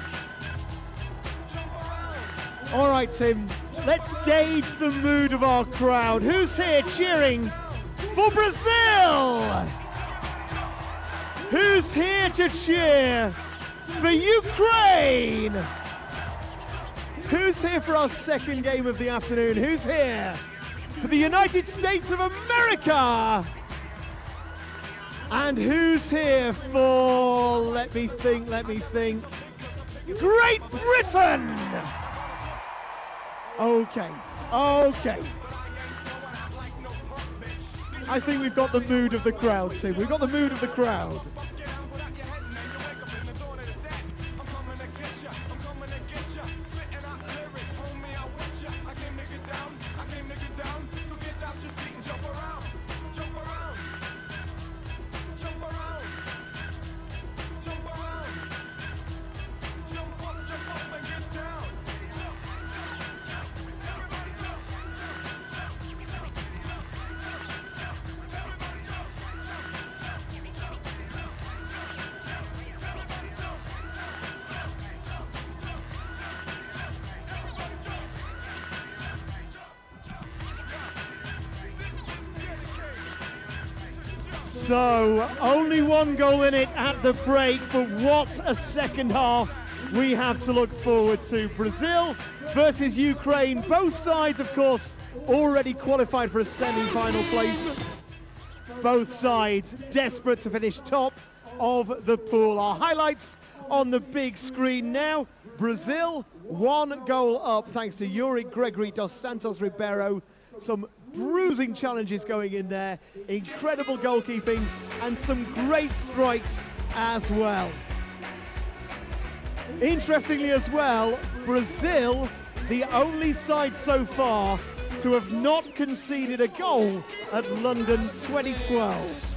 [SPEAKER 2] All right, Tim, let's gauge the mood of our crowd. Who's here cheering for Brazil? Who's here to cheer for Ukraine? Who's here for our second game of the afternoon? Who's here for the United States of America? And who's here for, let me think, Great Britain! Okay. I think we've got the mood of the crowd, Tim. We've got the mood of the crowd. So, only one goal in it at the break, but what a second half we have to look forward to. Brazil versus Ukraine. Both sides, of course, already qualified for a semi-final place. Both sides desperate to finish top of the pool. Our highlights on the big screen now. Brazil, 1 goal up thanks to Yuri Gregory dos Santos Ribeiro. Some bruising challenges going in there, incredible goalkeeping and some great strikes as well. Interestingly as well, Brazil, the only side so far to have not conceded a goal at London 2012.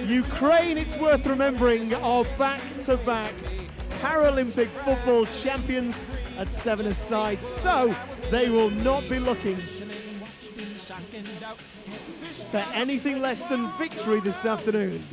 [SPEAKER 2] Ukraine, it's worth remembering, are back-to-back Paralympic football champions at 7-a-side, so they will not be looking for anything less than victory this afternoon.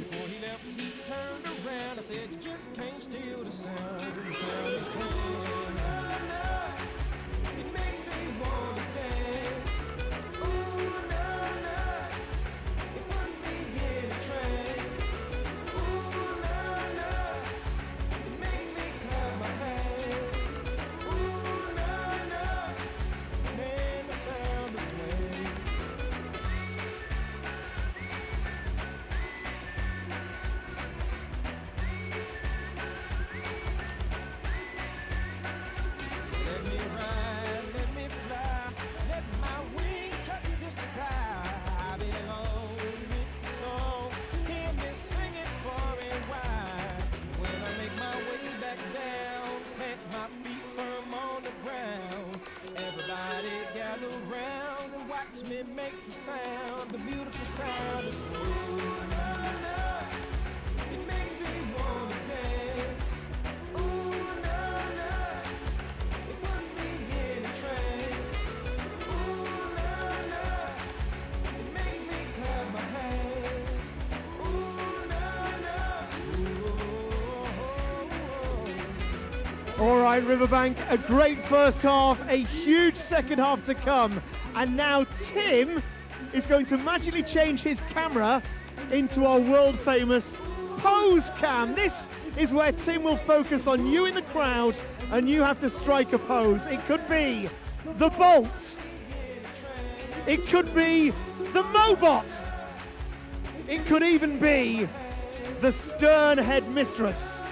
[SPEAKER 5] Me make the sound, the beautiful sound of smooth. It makes me wanna dance. Ooh, no, no. It puts me in a trance. Ooh, no, no. It makes me clap my hands. Ooh, no, no.
[SPEAKER 2] All right, Riverbank, a great first half, a huge second half to come. And now Tim is going to magically change his camera into our world famous pose cam. This is where Tim will focus on you in the crowd and you have to strike a pose. It could be the Bolt. It could be the Mobot. It could even be the Stern Headmistress.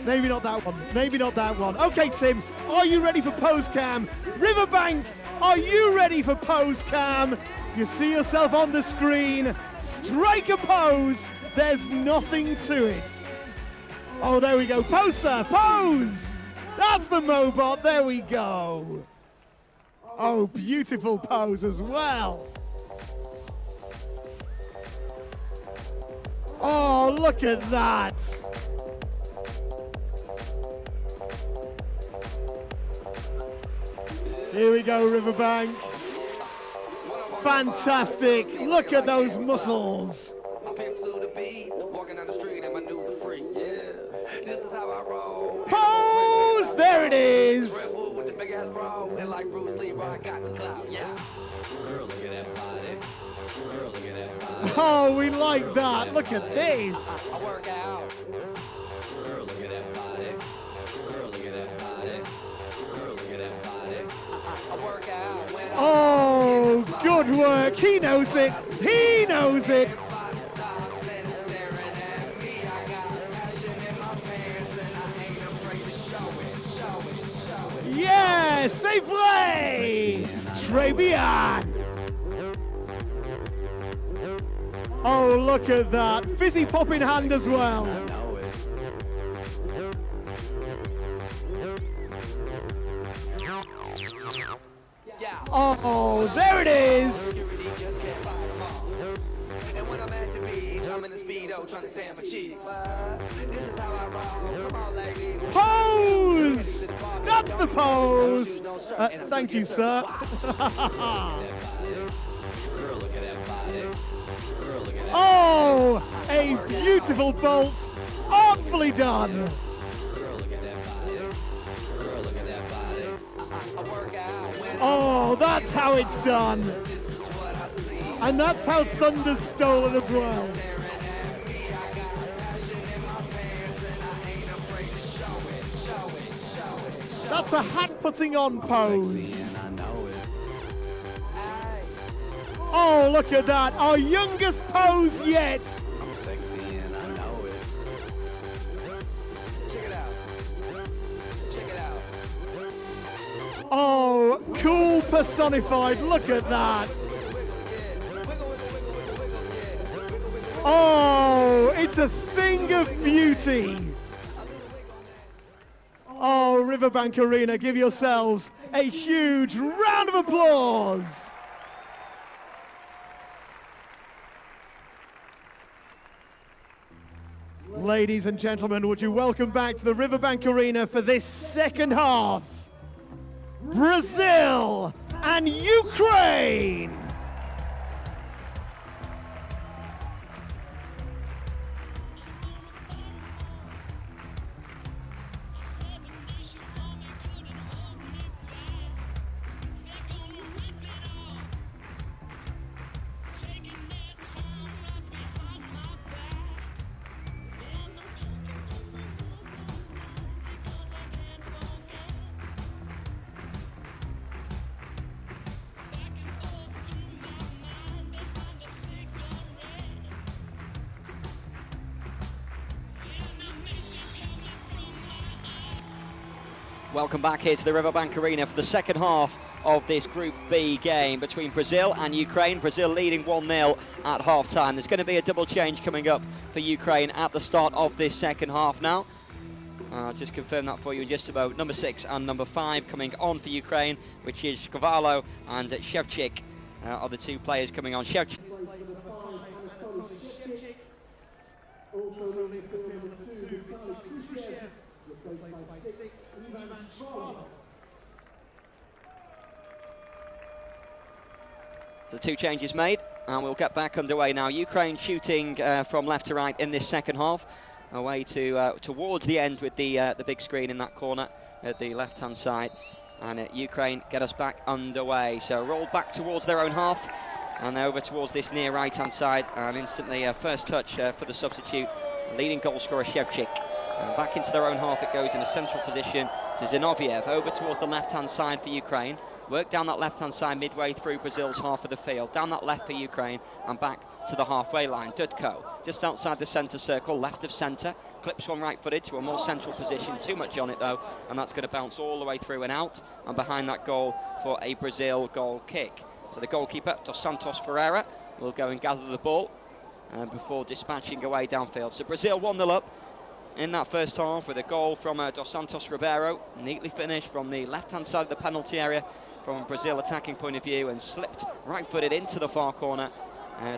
[SPEAKER 2] Maybe not that one. Maybe not that one. Okay, Tim, are you ready for pose cam? Riverbank, are you ready for pose cam? You see yourself on the screen. Strike a pose. There's nothing to it. Oh, there we go. Pose, sir. Pose. That's the Mobot. There we go. Oh, beautiful pose as well. Oh, look at that. Here we go, Riverbank. Fantastic. Look at those muscles. Pose! There it is. Oh, we like that. Look at this. Oh, good work. He knows it. He knows it. C'est vrai! Très bien! Oh, look at that. Fizzy pop in hand as well. Oh, there it is. Pose! That's the pose. Thank you, sir. Oh, a beautiful bolt, artfully done. Oh, that's how it's done. And that's how Thunder's stolen as well. That's a hat putting on pose. Oh, look at that. Our youngest pose yet. I'm sexy and I know it. Check it out. Check it out. Oh, cool personified. Look at that. Oh, it's a thing of beauty. Oh, Riverbank Arena, give yourselves a huge round of applause. Ladies and gentlemen, would you welcome back to the Riverbank Arena for this second half, Brazil and Ukraine.
[SPEAKER 1] Welcome back here to the Riverbank Arena for the second half of this Group B game between Brazil and Ukraine. Brazil leading 1-0 at half-time. There's going to be a double change coming up for Ukraine at the start of this second half now. I'll just confirm that for you in just about. Number 6 and number 5 coming on for Ukraine, which is Cavallo and Shevchik are the two players coming on. Shevchik. So 2 changes made, and we'll get back underway now. Ukraine shooting from left to right in this second half, away to towards the end with the big screen in that corner at the left-hand side, and Ukraine get us back underway. So roll back towards their own half, and over towards this near right-hand side, and instantly first touch for the substitute, leading goal scorer Shevchik. And back into their own half it goes in a central position to Zinoviev, over towards the left-hand side for Ukraine. Work down that left-hand side midway through Brazil's half of the field. Down that left for Ukraine and back to the halfway line. Dudko just outside the centre circle, left of centre. Clips one right-footed to a more central position. Too much on it though, and that's going to bounce all the way through and out. And behind that goal for a Brazil goal kick. So the goalkeeper, Dos Santos Ferreira, will go and gather the ball before dispatching away downfield. So Brazil 1-0 up in that first half with a goal from Dos Santos Ribeiro. Neatly finished from the left-hand side of the penalty area from a Brazil attacking point of view, and slipped right-footed into the far corner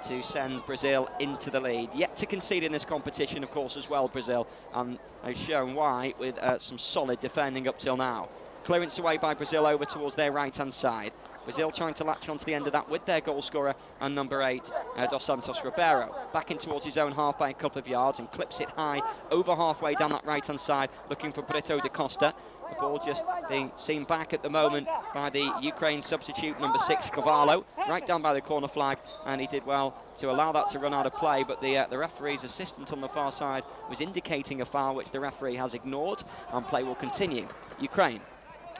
[SPEAKER 1] to send Brazil into the lead. Yet to concede in this competition, of course, as well, Brazil, and they've shown why with some solid defending up till now. Clearance away by Brazil over towards their right-hand side. Brazil trying to latch onto the end of that with their goal scorer and number 8, Dos Santos Ribeiro. Back in towards his own half by a couple of yards and clips it high over halfway down that right-hand side, looking for Brito da Costa. The ball just being seen back at the moment by the Ukraine substitute, number 6, Cavallo, right down by the corner flag, and he did well to allow that to run out of play, but the referee's assistant on the far side was indicating a foul, which the referee has ignored, and play will continue. Ukraine,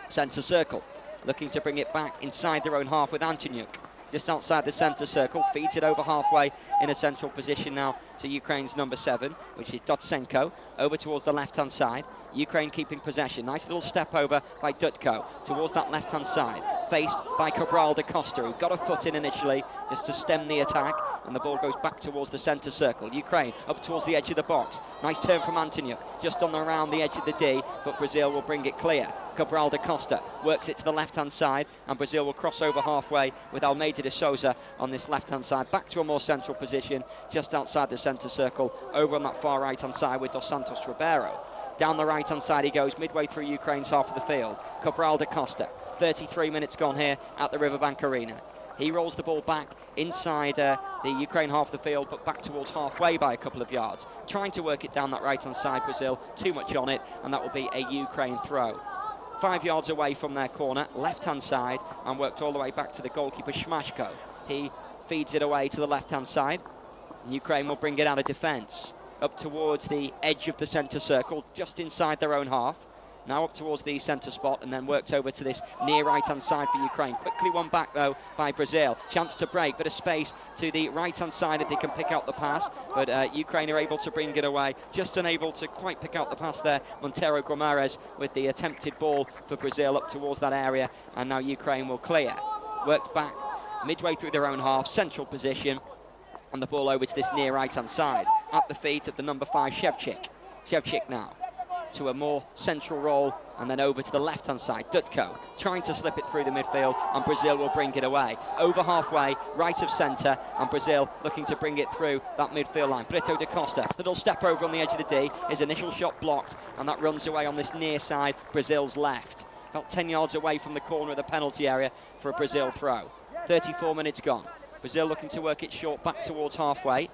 [SPEAKER 1] centre circle, looking to bring it back inside their own half with Antonyuk. just outside the centre circle, feeds it over halfway in a central position now to Ukraine's number 7, which is Dotsenko, over towards the left-hand side. Ukraine keeping possession. Nice little step over by Dutko towards that left-hand side, faced by Cabral da Costa, who got a foot in initially just to stem the attack, and the ball goes back towards the centre circle. Ukraine up towards the edge of the box. Nice turn from Antoniuk, just on around the edge of the D, but Brazil will bring it clear. Cabral da Costa works it to the left-hand side, and Brazil will cross over halfway with Almeida de Souza on this left-hand side, back to a more central position, just outside the centre circle, over on that far right-hand side with Dos Santos Ribeiro. Down the right-hand side he goes, midway through Ukraine's half of the field. Cabral da Costa, 33 minutes gone here at the Riverbank Arena. He rolls the ball back inside the Ukraine half of the field, but back towards halfway by a couple of yards. Trying to work it down that right-hand side, Brazil, too much on it, and that will be a Ukraine throw. 5 yards away from their corner, left-hand side, and worked all the way back to the goalkeeper, Shmashko. He feeds it away to the left-hand side. Ukraine will bring it out of defence, up towards the edge of the centre circle, just inside their own half. Now up towards the centre spot, and then worked over to this near right-hand side for Ukraine. Quickly won back, though, by Brazil. Chance to break, bit of space to the right-hand side if they can pick out the pass, but Ukraine are able to bring it away. Just unable to quite pick out the pass there. Montero Gomares with the attempted ball for Brazil up towards that area, and now Ukraine will clear. Worked back midway through their own half, central position, and the ball over to this near right-hand side. At the feet of the number 5, Shevchik. Shevchik now to a more central role, and then over to the left-hand side. Dutko trying to slip it through the midfield, and Brazil will bring it away. Over halfway, right of centre, and Brazil looking to bring it through that midfield line. Brito da Costa, little step over on the edge of the D. His initial shot blocked, and that runs away on this near side, Brazil's left. About 10 yards away from the corner of the penalty area for a Brazil throw. 34 minutes gone. Brazil looking to work it short back towards halfway.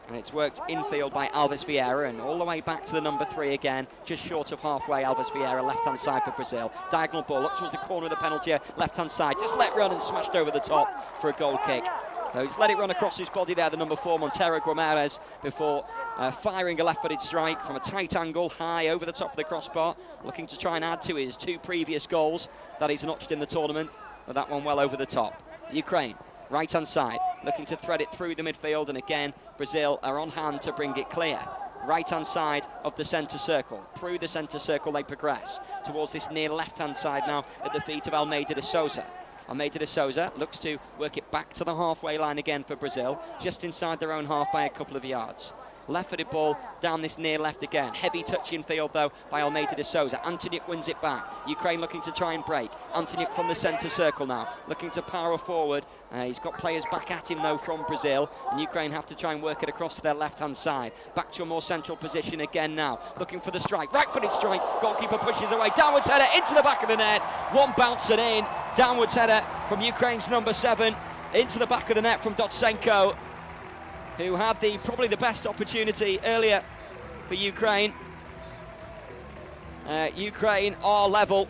[SPEAKER 1] And it's worked infield by Alves Vieira, and all the way back to the number 3 again, just short of halfway. Alves Vieira, left-hand side for Brazil. Diagonal ball up towards the corner of the penalty area, left-hand side. Just let run and smashed over the top for a goal kick. So he's let it run across his body there, the number 4, Montero Gomares, before firing a left-footed strike from a tight angle, high over the top of the crossbar, looking to try and add to his 2 previous goals that he's notched in the tournament, but that one well over the top. Ukraine, right-hand side, looking to thread it through the midfield, and again, Brazil are on hand to bring it clear. Right-hand side of the centre circle. Through the centre circle they progress towards this near left-hand side now at the feet of Almeida de Souza. Almeida de Souza looks to work it back to the halfway line again for Brazil, just inside their own half by a couple of yards. Left-footed ball down this near left again. Heavy touch in field though by Almeida de Souza. Antoniuk wins it back. Ukraine looking to try and break. Antoniuk from the centre circle now, looking to power forward. He's got players back at him though from Brazil, and Ukraine have to try and work it across to their left-hand side. Back to a more central position again now, looking for the strike. Right-footed strike. Goalkeeper pushes away. Downwards header into the back of the net. One bounce and in. Downwards header from Ukraine's number 7 into the back of the net from Dotsenko, who had probably the best opportunity earlier for Ukraine. Ukraine are level.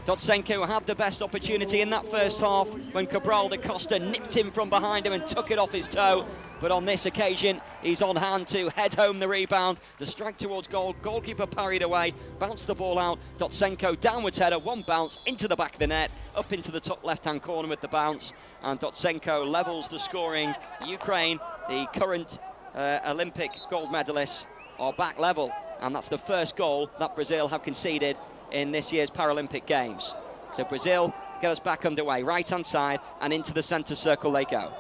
[SPEAKER 1] Dotsenko had the best opportunity in that first half when Cabral da Costa nipped him from behind him and took it off his toe. But on this occasion, he's on hand to head home the rebound. The strike towards goal, goalkeeper parried away, bounced the ball out. Dotsenko downwards header, one bounce into the back of the net, up into the top left-hand corner with the bounce. And Dotsenko levels the scoring. Ukraine, the current Olympic gold medalists, are back level. And that's the first goal that Brazil have conceded in this year's Paralympic Games. So Brazil get us back underway, right-hand side, and into the centre circle they go.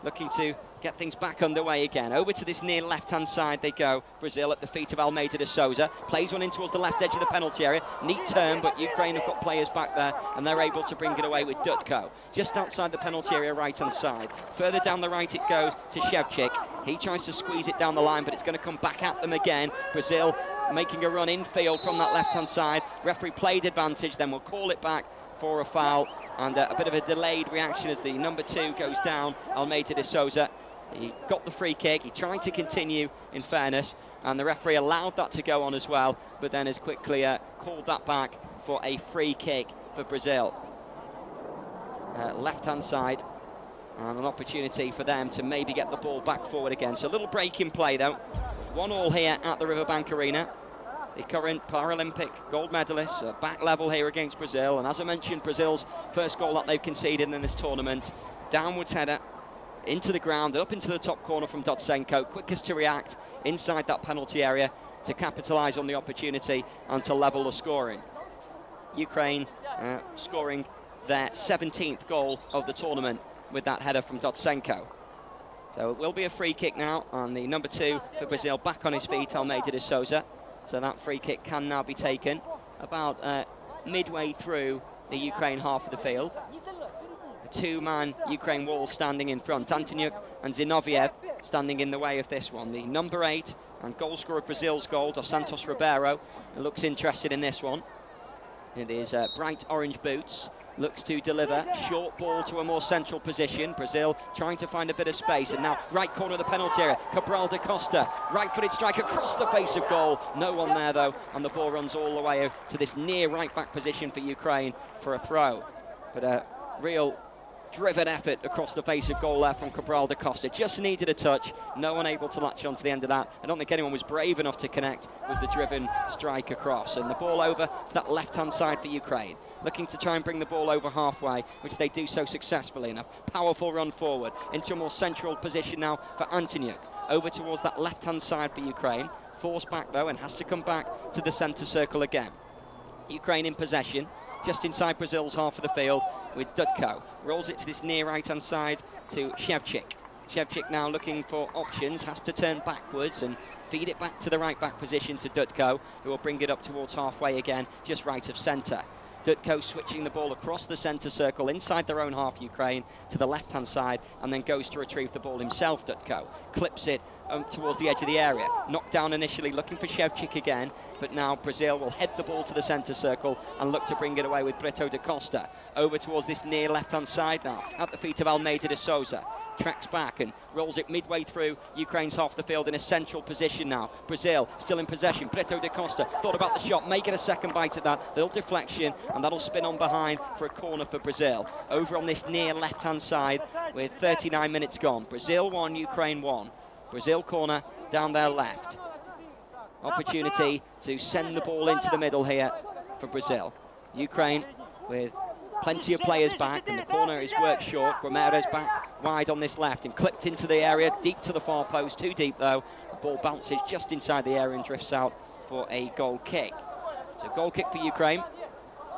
[SPEAKER 1] Looking to get things back underway again. Over to this near left-hand side they go. Brazil at the feet of Almeida de Souza. Plays one in towards the left edge of the penalty area. Neat turn, but Ukraine have got players back there, and they're able to bring it away with Dutko. Just outside the penalty area, right-hand side. Further down the right it goes to Shevchik. He tries to squeeze it down the line, but it's going to come back at them again. Brazil making a run infield from that left-hand side. Referee played advantage, then we'll call it back for a foul, and a bit of a delayed reaction as the number 2 goes down, Almeida de Souza. He got the free kick, he tried to continue in fairness, and the referee allowed that to go on as well, but then has quickly called that back for a free kick for Brazil. Left-hand side, and an opportunity for them to maybe get the ball back forward again. So a little break in play though. 1-1 here at the Riverbank Arena. the current Paralympic gold medalists, are back level here against Brazil. And as I mentioned, Brazil's first goal that they've conceded in this tournament, downwards header into the ground, up into the top corner from Dotsenko, quickest to react inside that penalty area to capitalise on the opportunity and to level the scoring. Ukraine scoring their 17th goal of the tournament with that header from Dotsenko. So it will be a free kick now on the number 2 for Brazil, back on his feet, Almeida de Souza. So that free kick can now be taken about midway through the Ukraine half of the field. A two-man Ukraine wall standing in front. Antonyuk and Zinoviev standing in the way of this one. The number 8 and goal scorer of Brazil's goal, Dos Santos Ribeiro, looks interested in this one. It is bright orange boots. Looks to deliver, short ball to a more central position. Brazil trying to find a bit of space, and now right corner of the penalty area. Cabral da Costa, right-footed strike across the face of goal. No one there though, and the ball runs all the way to this near right-back position for Ukraine for a throw. But a real driven effort across the face of goal there from Cabral da Costa. Just needed a touch, no one able to latch on to the end of that. I don't think anyone was brave enough to connect with the driven strike across. And the ball over to that left-hand side for Ukraine. Looking to try and bring the ball over halfway, which they do so successfully. And a powerful run forward into a more central position now for Antonyuk. Over towards that left-hand side for Ukraine. Forced back though, and has to come back to the centre circle again. Ukraine in possession, just inside Brazil's half of the field with Dudko. Rolls it to this near right-hand side to Shevchik. Shevchik now looking for options, has to turn backwards and feed it back to the right-back position to Dudko, who will bring it up towards halfway again, just right of centre. Dudko switching the ball across the centre circle inside their own half, Ukraine, to the left-hand side, and then goes to retrieve the ball himself, Dudko. Clips it towards the edge of the area. Knocked down initially, looking for Shevchik again, but now Brazil will head the ball to the centre circle and look to bring it away with Brito da Costa. Over towards this near left-hand side now, at the feet of Almeida de Souza. Tracks back and rolls it midway through Ukraine's half the field in a central position now. Brazil still in possession. Brito da Costa thought about the shot, may get a second bite at that. Little deflection, and that'll spin on behind for a corner for Brazil. Over on this near left-hand side with 39 minutes gone. Brazil 1, Ukraine 1. Brazil corner down their left. Opportunity to send the ball into the middle here for Brazil. Ukraine with plenty of players back, and the corner is worked short. Ramirez back wide on this left and clipped into the area, deep to the far post, too deep though. The ball bounces just inside the area and drifts out for a goal kick. So goal kick for Ukraine,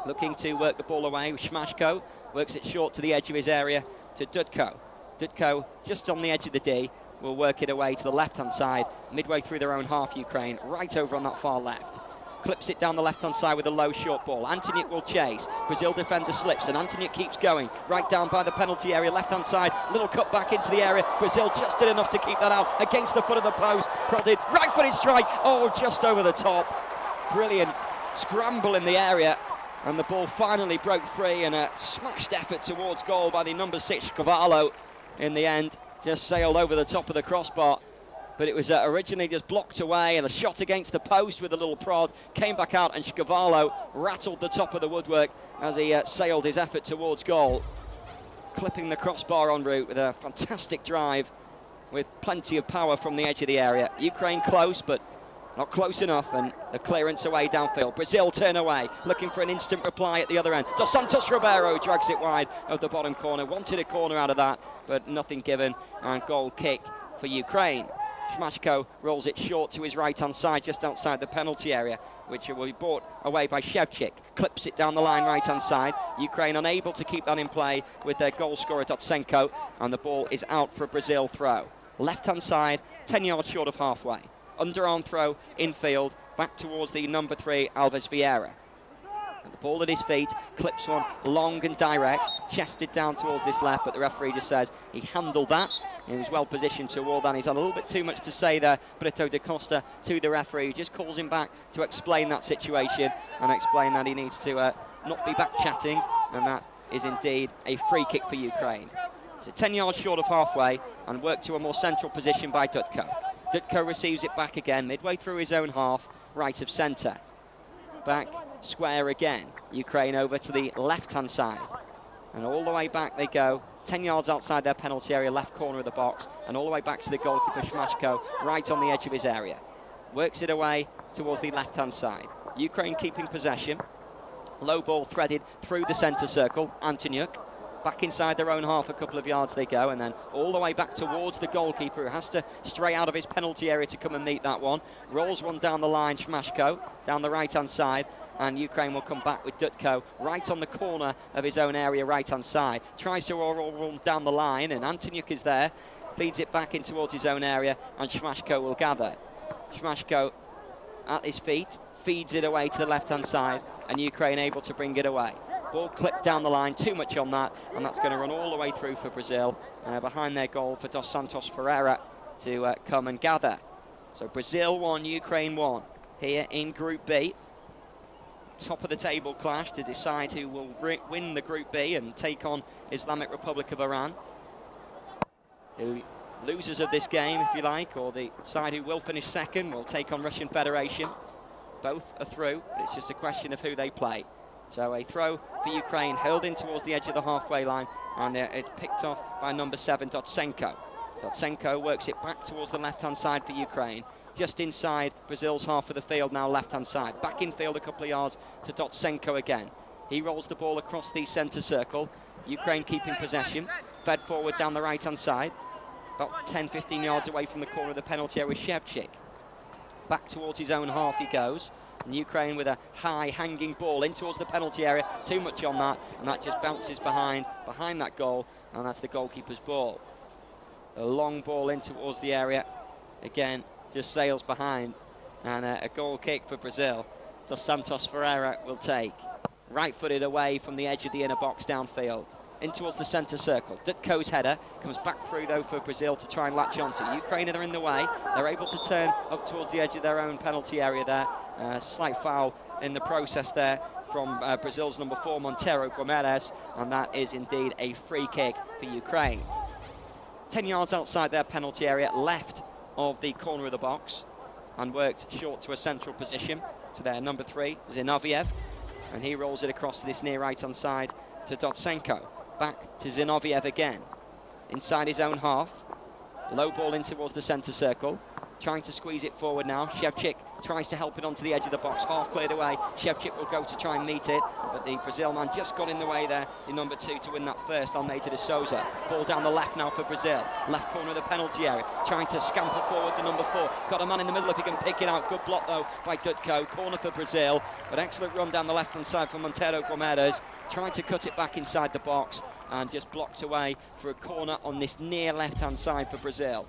[SPEAKER 1] looking to work the ball away. Shmashko works it short to the edge of his area to Dudko. Dudko just on the edge of the D, will work it away to the left-hand side, midway through their own half, Ukraine, right over on that far left. Clips it down the left-hand side with a low short ball. Antonyuk will chase. Brazil defender slips, and Antonyuk keeps going. Right down by the penalty area, left-hand side. Little cut back into the area. Brazil just did enough to keep that out against the foot of the post. Prodded, right-footed strike. Oh, just over the top. Brilliant scramble in the area. And the ball finally broke free, and a smashed effort towards goal by the number 6, Cavallo. In the end, just sailed over the top of the crossbar. But it was originally just blocked away, and a shot against the post with a little prod came back out, and Cavallo rattled the top of the woodwork as he sailed his effort towards goal, clipping the crossbar en route with a fantastic drive with plenty of power from the edge of the area. Ukraine close, but not close enough, and the clearance away downfield. Brazil turn away, looking for an instant reply at the other end. Dos Santos Ribeiro drags it wide of the bottom corner. Wanted a corner out of that, but nothing given, and goal kick for Ukraine. Shmashko rolls it short to his right-hand side, just outside the penalty area, which will be brought away by Shevchik. Clips it down the line right-hand side. Ukraine unable to keep that in play with their goal scorer Dotsenko, and the ball is out for a Brazil throw. Left-hand side, 10 yards short of halfway. Underarm throw, infield, back towards the number 3, Alves Vieira. And the ball at his feet, clips one long and direct, chested down towards this left, but the referee just says he handled that. He was well positioned toward that. He's had a little bit too much to say there, Brito da Costa, to the referee. He just calls him back to explain that situation and explain that he needs to not be back chatting, and that is indeed a free kick for Ukraine. So 10 yards short of halfway, and worked to a more central position by Dudko. Dudko receives it back again, midway through his own half, right of centre. Back square again. Ukraine over to the left-hand side. And all the way back they go, 10 yards outside their penalty area, left corner of the box, and all the way back to the goalkeeper Shmashko, right on the edge of his area. works it away towards the left-hand side. Ukraine keeping possession. Low ball threaded through the centre circle. Antoniuk. Back inside their own half, a couple of yards they go, and then all the way back towards the goalkeeper, who has to stray out of his penalty area to come and meet that one. Rolls one down the line, Shmashko, down the right-hand side, and Ukraine will come back with Dutko right on the corner of his own area, right-hand side. Tries to roll down the line, and Antoniuk is there, feeds it back in towards his own area, and Shmashko will gather. Shmashko at his feet, feeds it away to the left-hand side, and Ukraine able to bring it away. Ball clipped down the line, too much on that, and that's going to run all the way through for Brazil, behind their goal for Dos Santos Ferreira to come and gather. So Brazil 1, Ukraine 1 here in Group B. Top of the table clash to decide who will win the Group B and take on Islamic Republic of Iran. The losers of this game, if you like, or the side who will finish second, will take on Russian Federation. Both are through, but it's just a question of who they play. So a throw for Ukraine, hurled in towards the edge of the halfway line, and it's picked off by number 7, Dotsenko. Dotsenko works it back towards the left-hand side for Ukraine, just inside Brazil's half of the field now, left-hand side. Back in field a couple of yards to Dotsenko again. He rolls the ball across the centre circle. Ukraine keeping possession, fed forward down the right-hand side, about 10-15 yards away from the corner of the penalty area with Shevchik. Back towards his own half he goes. And Ukraine with a high hanging ball in towards the penalty area, too much on that, and that just bounces behind that goal, and that's the goalkeeper's ball. A long ball in towards the area, again just sails behind, and a goal kick for Brazil. Dos Santos Ferreira will take, right footed away from the edge of the inner box downfield, in towards the centre circle. Dutko's header comes back through though for Brazil to try and latch onto. Ukraine are in the way, they're able to turn up towards the edge of their own penalty area there. Slight foul in the process there from Brazil's number 4, Montero Gomes, and that is indeed a free kick for Ukraine. 10 yards outside their penalty area, left of the corner of the box, and worked short to a central position to their number 3, Zinoviev, and he rolls it across to this near right-hand side to Dotsenko. Back to Zinoviev again, inside his own half. Low ball in towards the centre circle, trying to squeeze it forward now. Shevchik tries to help it onto the edge of the box, half cleared away. Shevchik will go to try and meet it, but the Brazil man just got in the way there, the number 2 to win that first, Almeida de Souza. Ball down the left now for Brazil, left corner of the penalty area, trying to scamper forward the number 4. Got a man in the middle if he can pick it out. Good block though by Dutko, corner for Brazil, but excellent run down the left hand side from Montero Gomes, trying to cut it back inside the box, and just blocked away for a corner on this near left hand side for Brazil.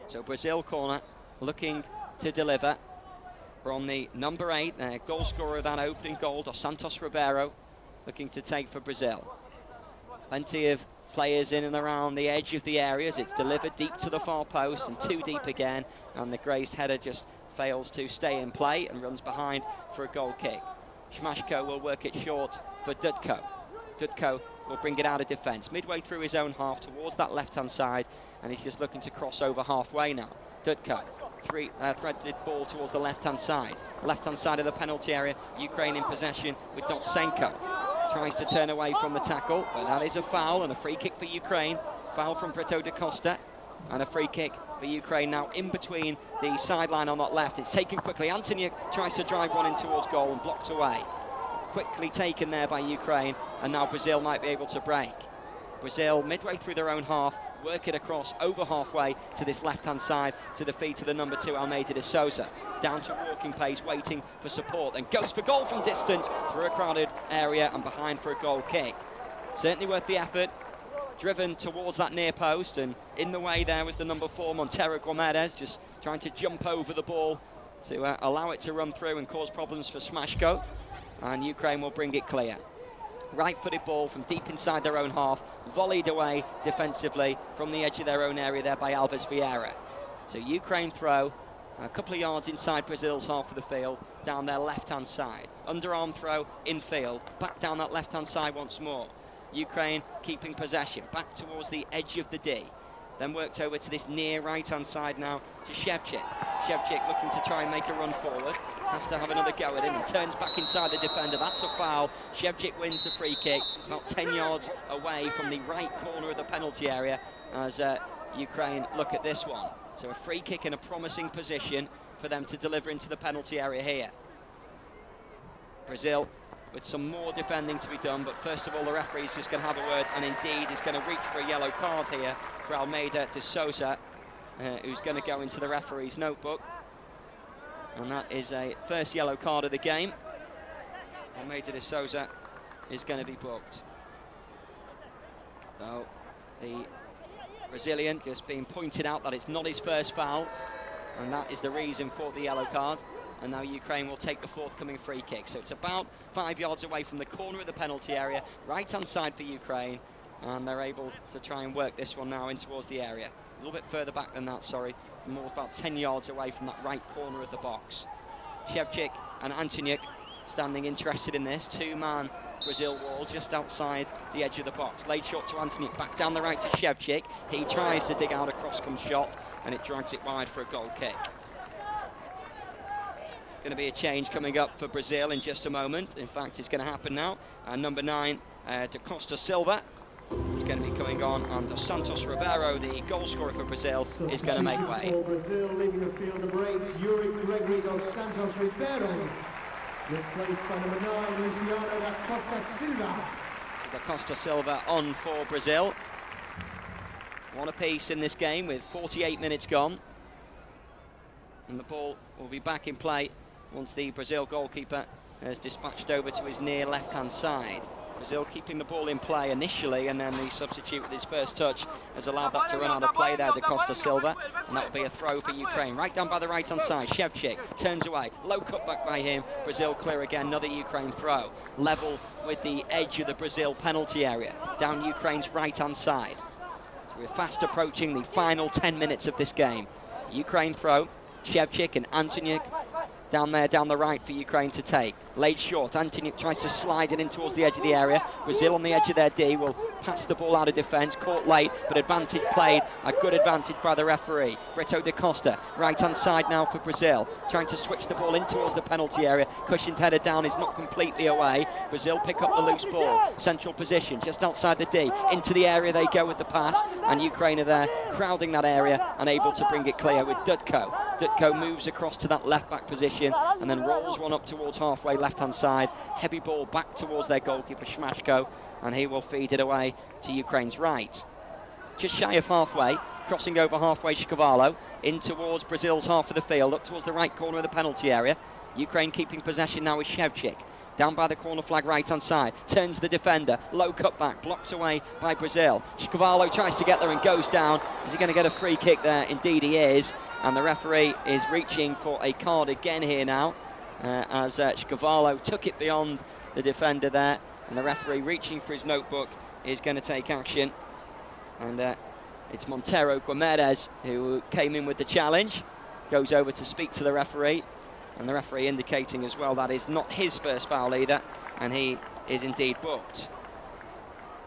[SPEAKER 1] So Brazil corner looking to deliver from the number 8, their goal scorer of that opening goal, Dos Santos Ribeiro, looking to take for Brazil. Plenty of players in and around the edge of the areas. It's delivered deep to the far post and too deep again, and the grazed header just fails to stay in play and runs behind for a goal kick. Shmashko will work it short for Dutko. Dutko will bring it out of defence, midway through his own half towards that left-hand side, and he's just looking to cross over halfway now. Dutko, threaded ball towards the left-hand side of the penalty area. Ukraine in possession with Dotsenko. Tries to turn away from the tackle, but that is a foul and a free kick for Ukraine. Foul from Brito da Costa, and a free kick for Ukraine now in between the sideline on that left. It's taken quickly. Antoniuk tries to drive one in towards goal and blocked away. Quickly taken there by Ukraine, and now Brazil might be able to break. Brazil midway through their own half, work it across over halfway to this left-hand side to the feet of the number 2, Almeida de Souza. Down to walking pace, waiting for support, and goes for goal from distance through a crowded area and behind for a goal kick. Certainly worth the effort. Driven towards that near post, and in the way there was the number 4, Montero Gomes, just trying to jump over the ball to allow it to run through and cause problems for Shmashko, and Ukraine will bring it clear. Right-footed ball from deep inside their own half, volleyed away defensively from the edge of their own area there by Alves Vieira. So Ukraine throw, a couple of yards inside Brazil's half of the field, down their left-hand side. Underarm throw, infield, back down that left-hand side once more. Ukraine keeping possession, back towards the edge of the D. Then worked over to this near right-hand side now to Shevchik. Shevchik looking to try and make a run forward. Has to have another go at him and turns back inside the defender. That's a foul. Shevchik wins the free kick, about 10 yards away from the right corner of the penalty area as Ukraine look at this one. So a free kick in a promising position for them to deliver into the penalty area here. Brazil with some more defending to be done, but first of all the referee's just going to have a word, and indeed is going to reach for a yellow card here for Almeida de Souza, who's going to go into the referee's notebook, and that is a first yellow card of the game. Almeida de Souza is going to be booked. So the Brazilian just being pointed out that it's not his first foul, and that is the reason for the yellow card. And now Ukraine will take the forthcoming free kick. So it's about 5 yards away from the corner of the penalty area, right hand side for Ukraine, and they're able to try and work this one now in towards the area. A little bit further back than that, sorry, more about 10 yards away from that right corner of the box. Shevchik and Antoniuk standing interested in this. Two-man Brazil wall just outside the edge of the box. Laid short to Antoniuk, back down the right to Shevchik. He tries to dig out a cross-come shot, and it drags it wide for a goal kick. Going to be a change coming up for Brazil in just a moment. In fact, it's going to happen now. Number 9, Da Costa Silva, is going to be coming on, and Dos Santos Ribeiro, the goal scorer for Brazil, is going to make way.
[SPEAKER 4] For Brazil, leaving the field, number 8, Yuri Gregory Dos Santos Ribeiro, replaced by number 9, Luciano Da Costa Silva.
[SPEAKER 1] Da Costa Silva on for Brazil. One apiece in this game with 48 minutes gone. And the ball will be back in play once the Brazil goalkeeper has dispatched over to his near left-hand side. Brazil keeping the ball in play initially, and then the substitute with his first touch has allowed that to run out of play there, Da Costa Silva, and that will be a throw for Ukraine. Right down by the right-hand side, Shevchik turns away, low cutback by him, Brazil clear again, another Ukraine throw. Level with the edge of the Brazil penalty area, down Ukraine's right-hand side. So we're fast approaching the final 10 minutes of this game. Ukraine throw, Shevchik and Antoniuk down there, down the right for Ukraine to take. Laid short, Antoniuk tries to slide it in towards the edge of the area. Brazil on the edge of their D will pass the ball out of defence, caught late, but advantage played, a good advantage by the referee. Brito da Costa, right hand side now for Brazil, trying to switch the ball in towards the penalty area. Cushioned header down, is not completely away. Brazil pick up the loose ball, central position, just outside the D, into the area they go with the pass, and Ukraine are there, crowding that area and able to bring it clear with Dutko. Dutko moves across to that left back position and then rolls one up towards halfway left hand side. Heavy ball back towards their goalkeeper Shmashko, and he will feed it away to Ukraine's right. Just shy of halfway, crossing over halfway, Shkvalo in towards Brazil's half of the field, up towards the right corner of the penalty area. Ukraine keeping possession now with Shevchik. Down by the corner flag right hand side, turns the defender, low cutback, blocked away by Brazil. Shkvalo tries to get there and goes down. Is he going to get a free kick there? Indeed he is, and the referee is reaching for a card again here now, as Shkvalo took it beyond the defender there, and the referee reaching for his notebook is going to take action, and it's Montero Guimarães who came in with the challenge, goes over to speak to the referee, and the referee indicating as well that is not his first foul either, and he is indeed booked.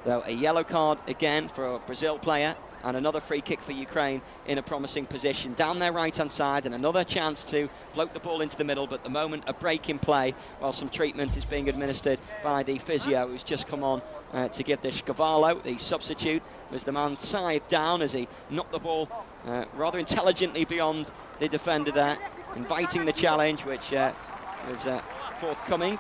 [SPEAKER 1] So a yellow card again for a Brazil player, and another free kick for Ukraine in a promising position down their right hand side, and another chance to float the ball into the middle, but at the moment a break in play while some treatment is being administered by the physio who's just come on to give this. Shkvalo, the substitute, was the man scythed down as he knocked the ball rather intelligently beyond the defender there, inviting the challenge, which was forthcoming,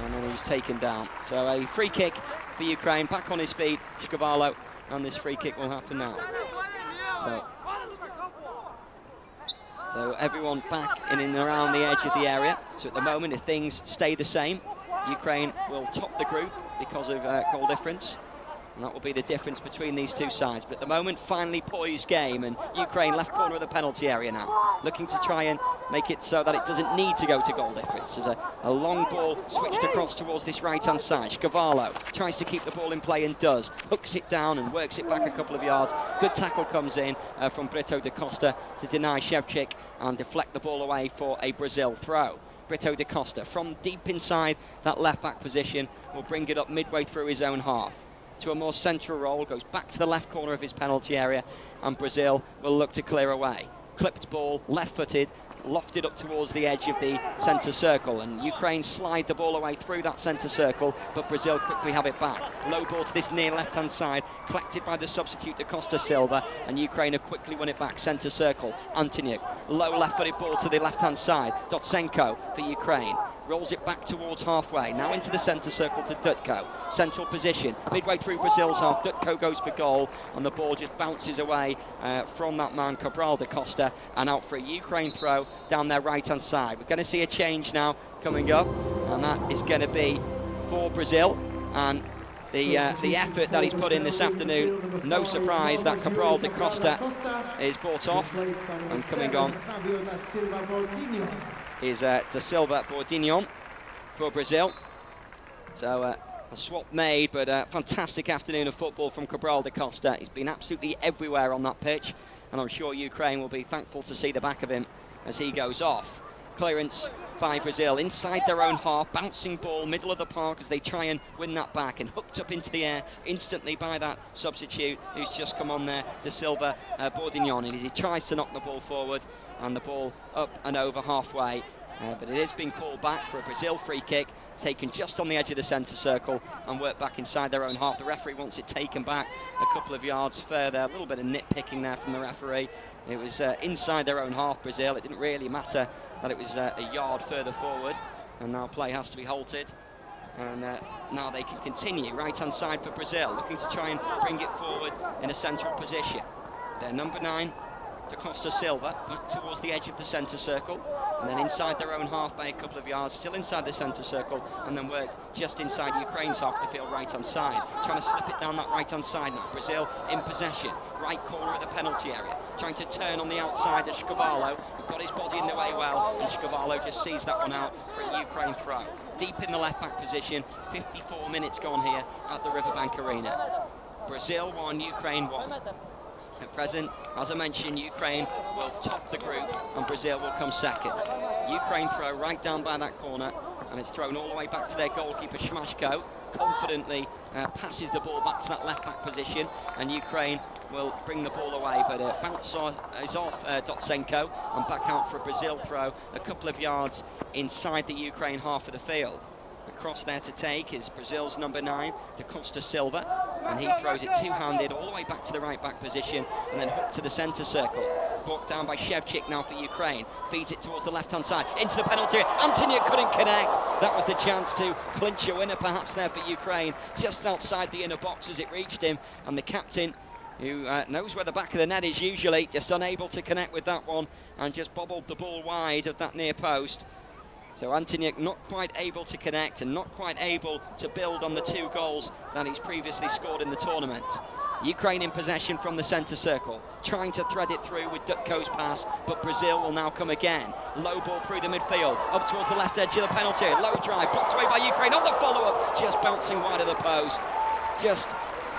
[SPEAKER 1] and then he was taken down. So a free kick for Ukraine, back on his feet, Shkvalo, and this free kick will happen now. So everyone back in and around the edge of the area. So at the moment, if things stay the same, Ukraine will top the group because of goal difference, and that will be the difference between these two sides. But at the moment, finally poised game, and Ukraine left corner of the penalty area now, looking to try and make it so that it doesn't need to go to goal difference. There's a long ball switched across towards this right-hand side. Shkvalo tries to keep the ball in play and does. Hooks it down and works it back a couple of yards. Good tackle comes in from Brito da Costa to deny Shevchik and deflect the ball away for a Brazil throw. Brito da Costa from deep inside that left-back position will bring it up midway through his own half to a more central role, goes back to the left corner of his penalty area, and Brazil will look to clear away. clipped ball, left-footed, lofted up towards the edge of the centre circle, and Ukraine slide the ball away through that centre circle, but Brazil quickly have it back. Low ball to this near left-hand side, collected by the substitute Da Costa Silva, and Ukraine have quickly won it back. Centre circle, Antoniuk, low left-footed ball to the left-hand side. Dotsenko for Ukraine, rolls it back towards halfway, now into the centre circle to Dutko. Central position, midway through Brazil's half, Dutko goes for goal, and the ball just bounces away from that man, Cabral da Costa, and out for a Ukraine throw down their right-hand side. We're going to see a change now coming up, and that is going to be for Brazil, and the effort that he's put in this afternoon, no surprise that Cabral da Costa is brought off, and coming on is Da Silva Bordignon for Brazil. So a swap made, but a fantastic afternoon of football from Cabral da Costa. He's been absolutely everywhere on that pitch, and I'm sure Ukraine will be thankful to see the back of him as he goes off. Clearance by Brazil inside their own half, bouncing ball, middle of the park as they try and win that back, and hooked up into the air instantly by that substitute who's just come on there, Da Silva Bordignon, and as he tries to knock the ball forward, and the ball up and over halfway, but it has been called back for a Brazil free kick, taken just on the edge of the centre circle and worked back inside their own half. The referee wants it taken back a couple of yards further. A little bit of nitpicking there from the referee. It was inside their own half, Brazil. It didn't really matter that it was a yard further forward, and now play has to be halted, and now they can continue. Right hand side for Brazil, looking to try and bring it forward in a central position. Their number 9, Da Costa Silva, back towards the edge of the centre circle, and then inside their own half by a couple of yards, still inside the centre circle, and then worked just inside Ukraine's half of the field, right hand side, trying to slip it down that right hand side now. Brazil in possession, right corner of the penalty area, trying to turn on the outside of Shkvarlo, who got his body in the way well, and Shkvarlo just sees that one out for a Ukraine throw. Deep in the left back position, 54 minutes gone here at the Riverbank Arena. Brazil 1, Ukraine 1. At present, as I mentioned, Ukraine will top the group and Brazil will come second. Ukraine throw right down by that corner, and it's thrown all the way back to their goalkeeper Shmashko. Confidently passes the ball back to that left back position, and Ukraine will bring the ball away, but bounce is off Dotsenko and back out for a Brazil throw a couple of yards inside the Ukraine half of the field. Across there to take is Brazil's number 9, Da Costa Silva, and he throws it two-handed all the way back to the right back position and then hooked to the centre circle. Brought down by Shevchik now for Ukraine, feeds it towards the left-hand side, into the penalty area. Antoniuk couldn't connect. That was the chance to clinch a winner perhaps there for Ukraine, just outside the inner box as it reached him, and the captain, who knows where the back of the net is usually, just unable to connect with that one and just bobbled the ball wide of that near post. So Antoniuk not quite able to connect and not quite able to build on the 2 goals that he's previously scored in the tournament. Ukraine in possession from the centre circle, trying to thread it through with Dutko's pass, but Brazil will now come again. Low ball through the midfield, up towards the left edge of the penalty, low drive, blocked away by Ukraine on the follow-up, just bouncing wide of the post. Just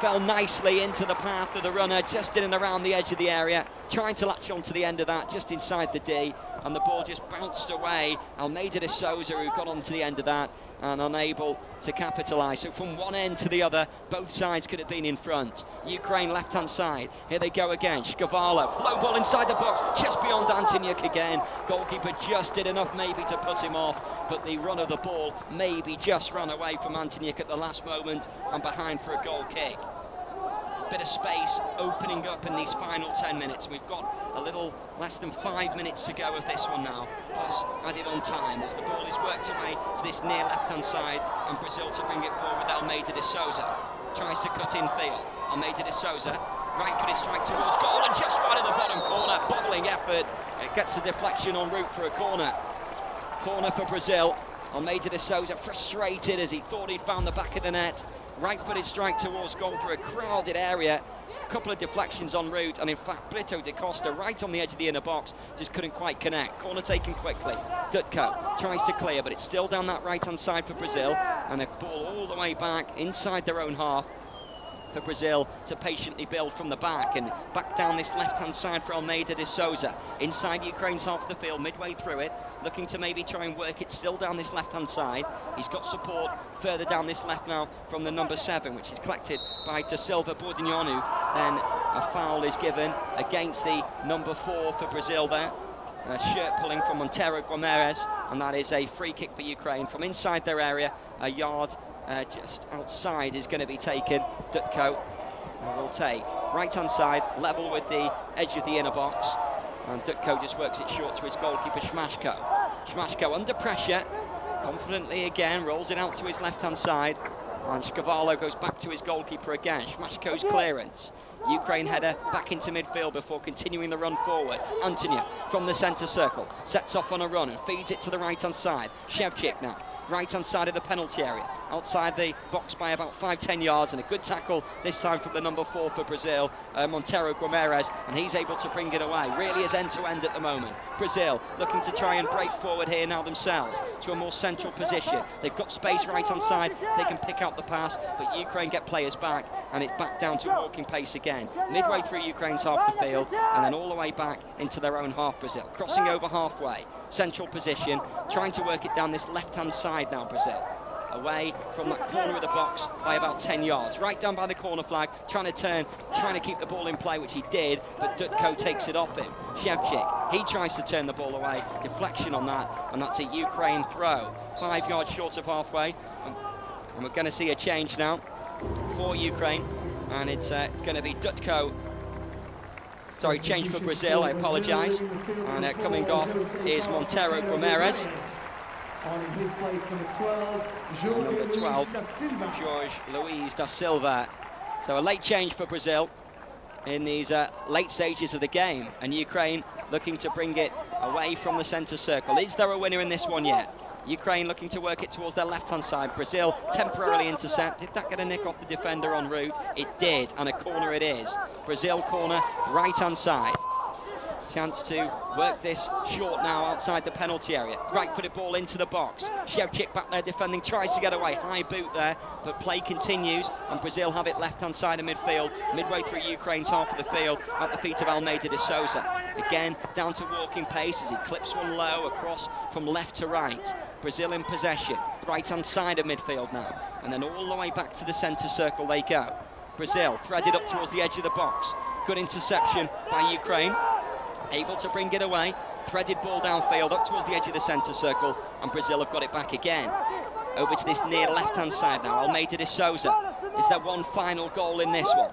[SPEAKER 1] fell nicely into the path of the runner, just in and around the edge of the area, trying to latch on to the end of that, just inside the D, and the ball just bounced away. Almeida de Souza, who got onto the end of that and unable to capitalise. So from one end to the other, both sides could have been in front. Ukraine left hand side, here they go again. Shkvarlo, low ball inside the box, just beyond Antoniuk again. Goalkeeper just did enough maybe to put him off, but the run of the ball maybe just ran away from Antoniuk at the last moment and behind for a goal kick. Bit of space opening up in these final 10 minutes. We've got a little less than 5 minutes to go of this one now, plus added on time as the ball is worked away to this near left hand side, and Brazil to bring it forward with Almeida de Souza. Tries to cut in field. Almeida de Souza, right footed strike towards goal, and just wide of the bottom corner. Bobbling effort. It gets a deflection en route for a corner. Corner for Brazil. Almeida de Souza frustrated as he thought he'd found the back of the net. Right-footed strike towards goal through a crowded area. A couple of deflections en route, and in fact Brito da Costa right on the edge of the inner box just couldn't quite connect. Corner taken quickly. Dutko tries to clear, but it's still down that right-hand side for Brazil, and a ball all the way back inside their own half for Brazil to patiently build from the back, and back down this left-hand side for Almeida de Souza. Inside Ukraine's half of the field, midway through it, looking to maybe try and work it still down this left-hand side. He's got support further down this left now from the number 7, which is collected by Da Silva Bordignon, then a foul is given against the number 4 for Brazil there. Shirt pulling from Montero Guimarães, and that is a free kick for Ukraine from inside their area. A yard just outside is going to be taken. Dutko will take right hand side, level with the edge of the inner box, and Dutko just works it short to his goalkeeper Šmaško. Šmaško under pressure, confidently again, rolls it out to his left hand side, and Škvarlo goes back to his goalkeeper again. Šmaško's clearance. Ukraine header back into midfield before continuing the run forward. Antonyuk from the centre circle sets off on a run and feeds it to the right hand side. Ševčík now, right hand side of the penalty area, outside the box by about 5-10 yards, and a good tackle this time from the number 4 for Brazil, Montero Guimarães, and he's able to bring it away. Really is end to end at the moment. Brazil looking to try and break forward here now themselves to a more central position. They've got space right hand side, they can pick out the pass, but Ukraine get players back, and it's back down to walking pace again. Midway through Ukraine's half the field, and then all the way back into their own half. Brazil crossing over halfway, central position, trying to work it down this left hand side now. Brazil away from that corner of the box by about 10 yards, right down by the corner flag, trying to turn, trying to keep the ball in play, which he did, but Dutko takes it off him. Ševčík, he tries to turn the ball away, deflection on that, and that's a Ukraine throw, 5 yards short of halfway, and we're going to see a change now for Ukraine, and it's going to be Dutko. Sorry, change for Brazil, I apologise, and coming off is Montero Guimarães.
[SPEAKER 4] On in his place, number 12,
[SPEAKER 1] Jorge Luis da Silva. So a late change for Brazil in these late stages of the game, and Ukraine looking to bring it away from the centre circle. Is there a winner in this one yet? Ukraine looking to work it towards their left-hand side. Brazil temporarily intercept. Did that get a nick off the defender en route? It did, and a corner it is. Brazil corner, right-hand side. Chance to work this short now outside the penalty area. Right-footed ball into the box. Ševčík back there defending, tries to get away. High boot there, but play continues, and Brazil have it left-hand side of midfield, midway through Ukraine's half of the field, at the feet of Almeida de Souza. Again, down to walking pace as he clips one low across from left to right. Brazil in possession, right-hand side of midfield now, and then all the way back to the centre circle they go. Brazil threaded up towards the edge of the box. Good interception by Ukraine. Able to bring it away, threaded ball downfield up towards the edge of the centre circle, and Brazil have got it back again. Over to this near left-hand side now, Almeida de Souza. Is there one final goal in this one?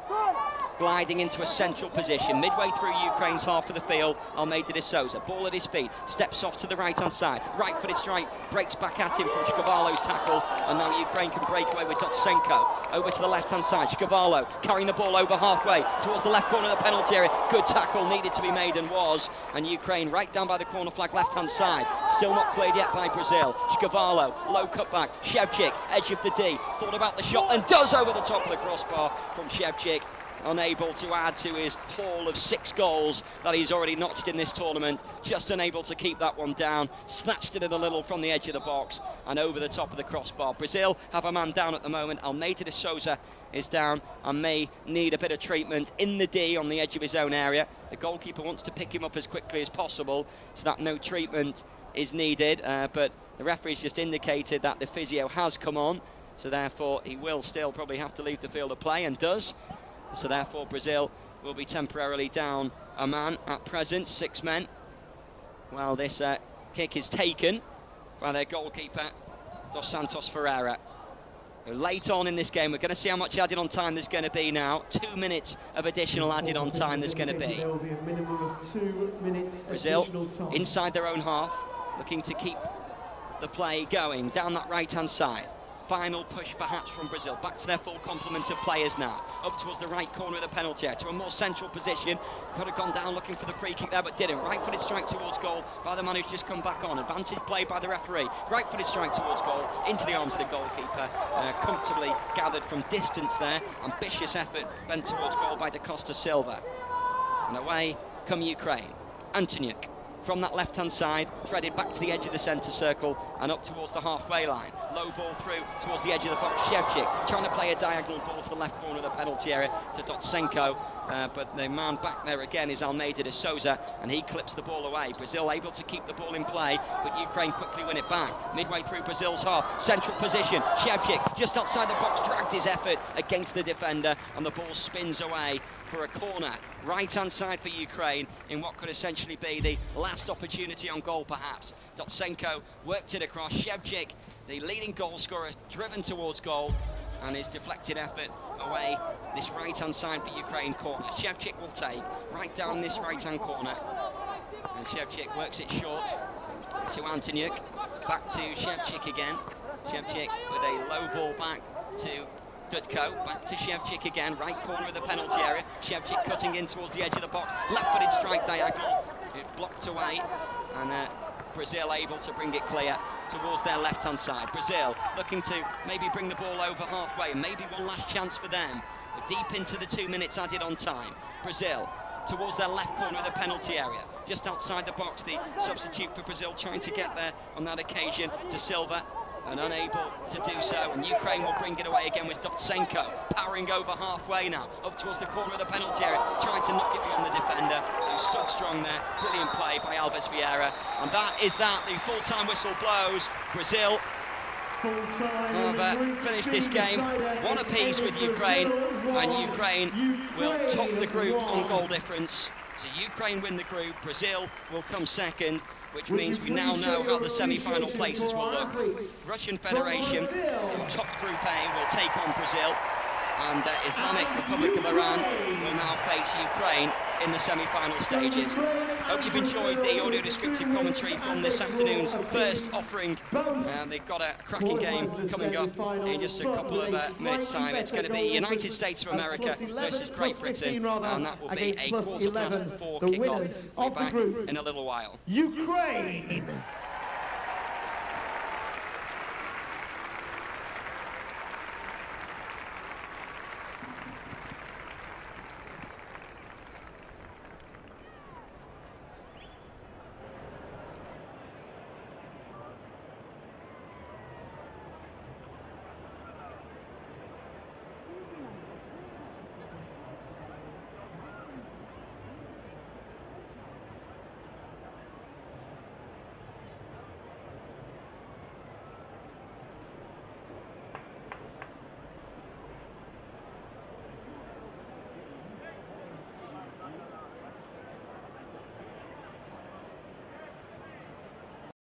[SPEAKER 1] Gliding into a central position, midway through Ukraine's half of the field, Almeida de Souza, ball at his feet, steps off to the right-hand side, right-footed strike, breaks back at him from Škvarlo's tackle, and now Ukraine can break away with Dotsenko. Over to the left-hand side, Škvarlo carrying the ball over halfway, towards the left corner of the penalty area. Good tackle needed to be made, and was, and Ukraine right down by the corner flag left-hand side, still not cleared yet by Brazil. Škvarlo, low cutback, Ševčík, edge of the D, thought about the shot, and does over the top of the crossbar from Ševčík. Unable to add to his haul of 6 goals that he's already notched in this tournament, just unable to keep that one down, snatched it in a little from the edge of the box and over the top of the crossbar. Brazil have a man down at the moment. Almeida de Souza is down and may need a bit of treatment in the D on the edge of his own area. The goalkeeper wants to pick him up as quickly as possible so that no treatment is needed, but the referee's just indicated that the physio has come on, so therefore he will still probably have to leave the field of play, and does. So therefore Brazil will be temporarily down a man at present, 6 men. Well, this kick is taken by their goalkeeper, Dos Santos Ferreira. Late on in this game, we're going to see how much added on time there's going to be now. 2 minutes of additional added on time there's going to be.
[SPEAKER 4] There will be a minimum of 2 minutes
[SPEAKER 1] Brazil
[SPEAKER 4] additional time.
[SPEAKER 1] inside their own half, looking to keep the play going down that right-hand side. Final push perhaps from Brazil, back to their full complement of players now, up towards the right corner of the penalty area, to a more central position. Could have gone down looking for the free kick there, but didn't. Right-footed strike towards goal by the man who's just come back on. Advantage played by the referee. Right-footed strike towards goal, into the arms of the goalkeeper. Comfortably gathered from distance there. Ambitious effort bent towards goal by Da Costa Silva. And away come Ukraine. Antonyuk from that left-hand side, threaded back to the edge of the centre circle and up towards the halfway line. Low ball through towards the edge of the box. Shevchik trying to play a diagonal ball to the left corner of the penalty area to Dotsenko, but the man back there again is Almeida de Souza, and he clips the ball away. Brazil able to keep the ball in play, but Ukraine quickly win it back. Midway through Brazil's half, central position. Shevchik just outside the box, dragged his effort against the defender, and the ball spins away for a corner. Right-hand side for Ukraine in what could essentially be the last opportunity on goal, perhaps. Dotsenko worked it across. Shevchik, the leading goal scorer, driven towards goal, and his deflected effort away this right-hand side for Ukraine corner. Shevchik will take right down this right-hand corner, and Shevchik works it short to Antonyuk. Back to Shevchik again. Shevchik with a low ball back to Dudko, back to Shevchik again, right corner of the penalty area. Shevchik cutting in towards the edge of the box, left-footed strike diagonal, it blocked away, and Brazil able to bring it clear towards their left-hand side. Brazil looking to maybe bring the ball over halfway, and maybe one last chance for them. We're deep into the 2 minutes added on time. Brazil towards their left corner of the penalty area, just outside the box. The substitute for Brazil trying to get there on that occasion to Silva, and unable to do so, and Ukraine will bring it away again with Dotsenko powering over halfway now, up towards the corner of the penalty area, trying to knock it beyond the defender, who stood strong there. Brilliant play by Alves Vieira, and that is that. The full-time whistle blows. Brazil have finished this game one apiece with Ukraine, and Ukraine will top the group on goal difference. So Ukraine win the group, Brazil will come second, which means we now know how the semi-final places will look. Russian Federation, who top Group A, will take on Brazil, and Islamic Republic of Iran will now face Ukraine in the semi-final stages. Hope you've enjoyed the audio descriptive commentary from this afternoon's first offering. They've got a cracking game coming up in just a couple of minutes' time. It's going to be United States of America versus Great Britain, and that will be a 4:15 kickoff. We'll be back in a little while.
[SPEAKER 4] Ukraine!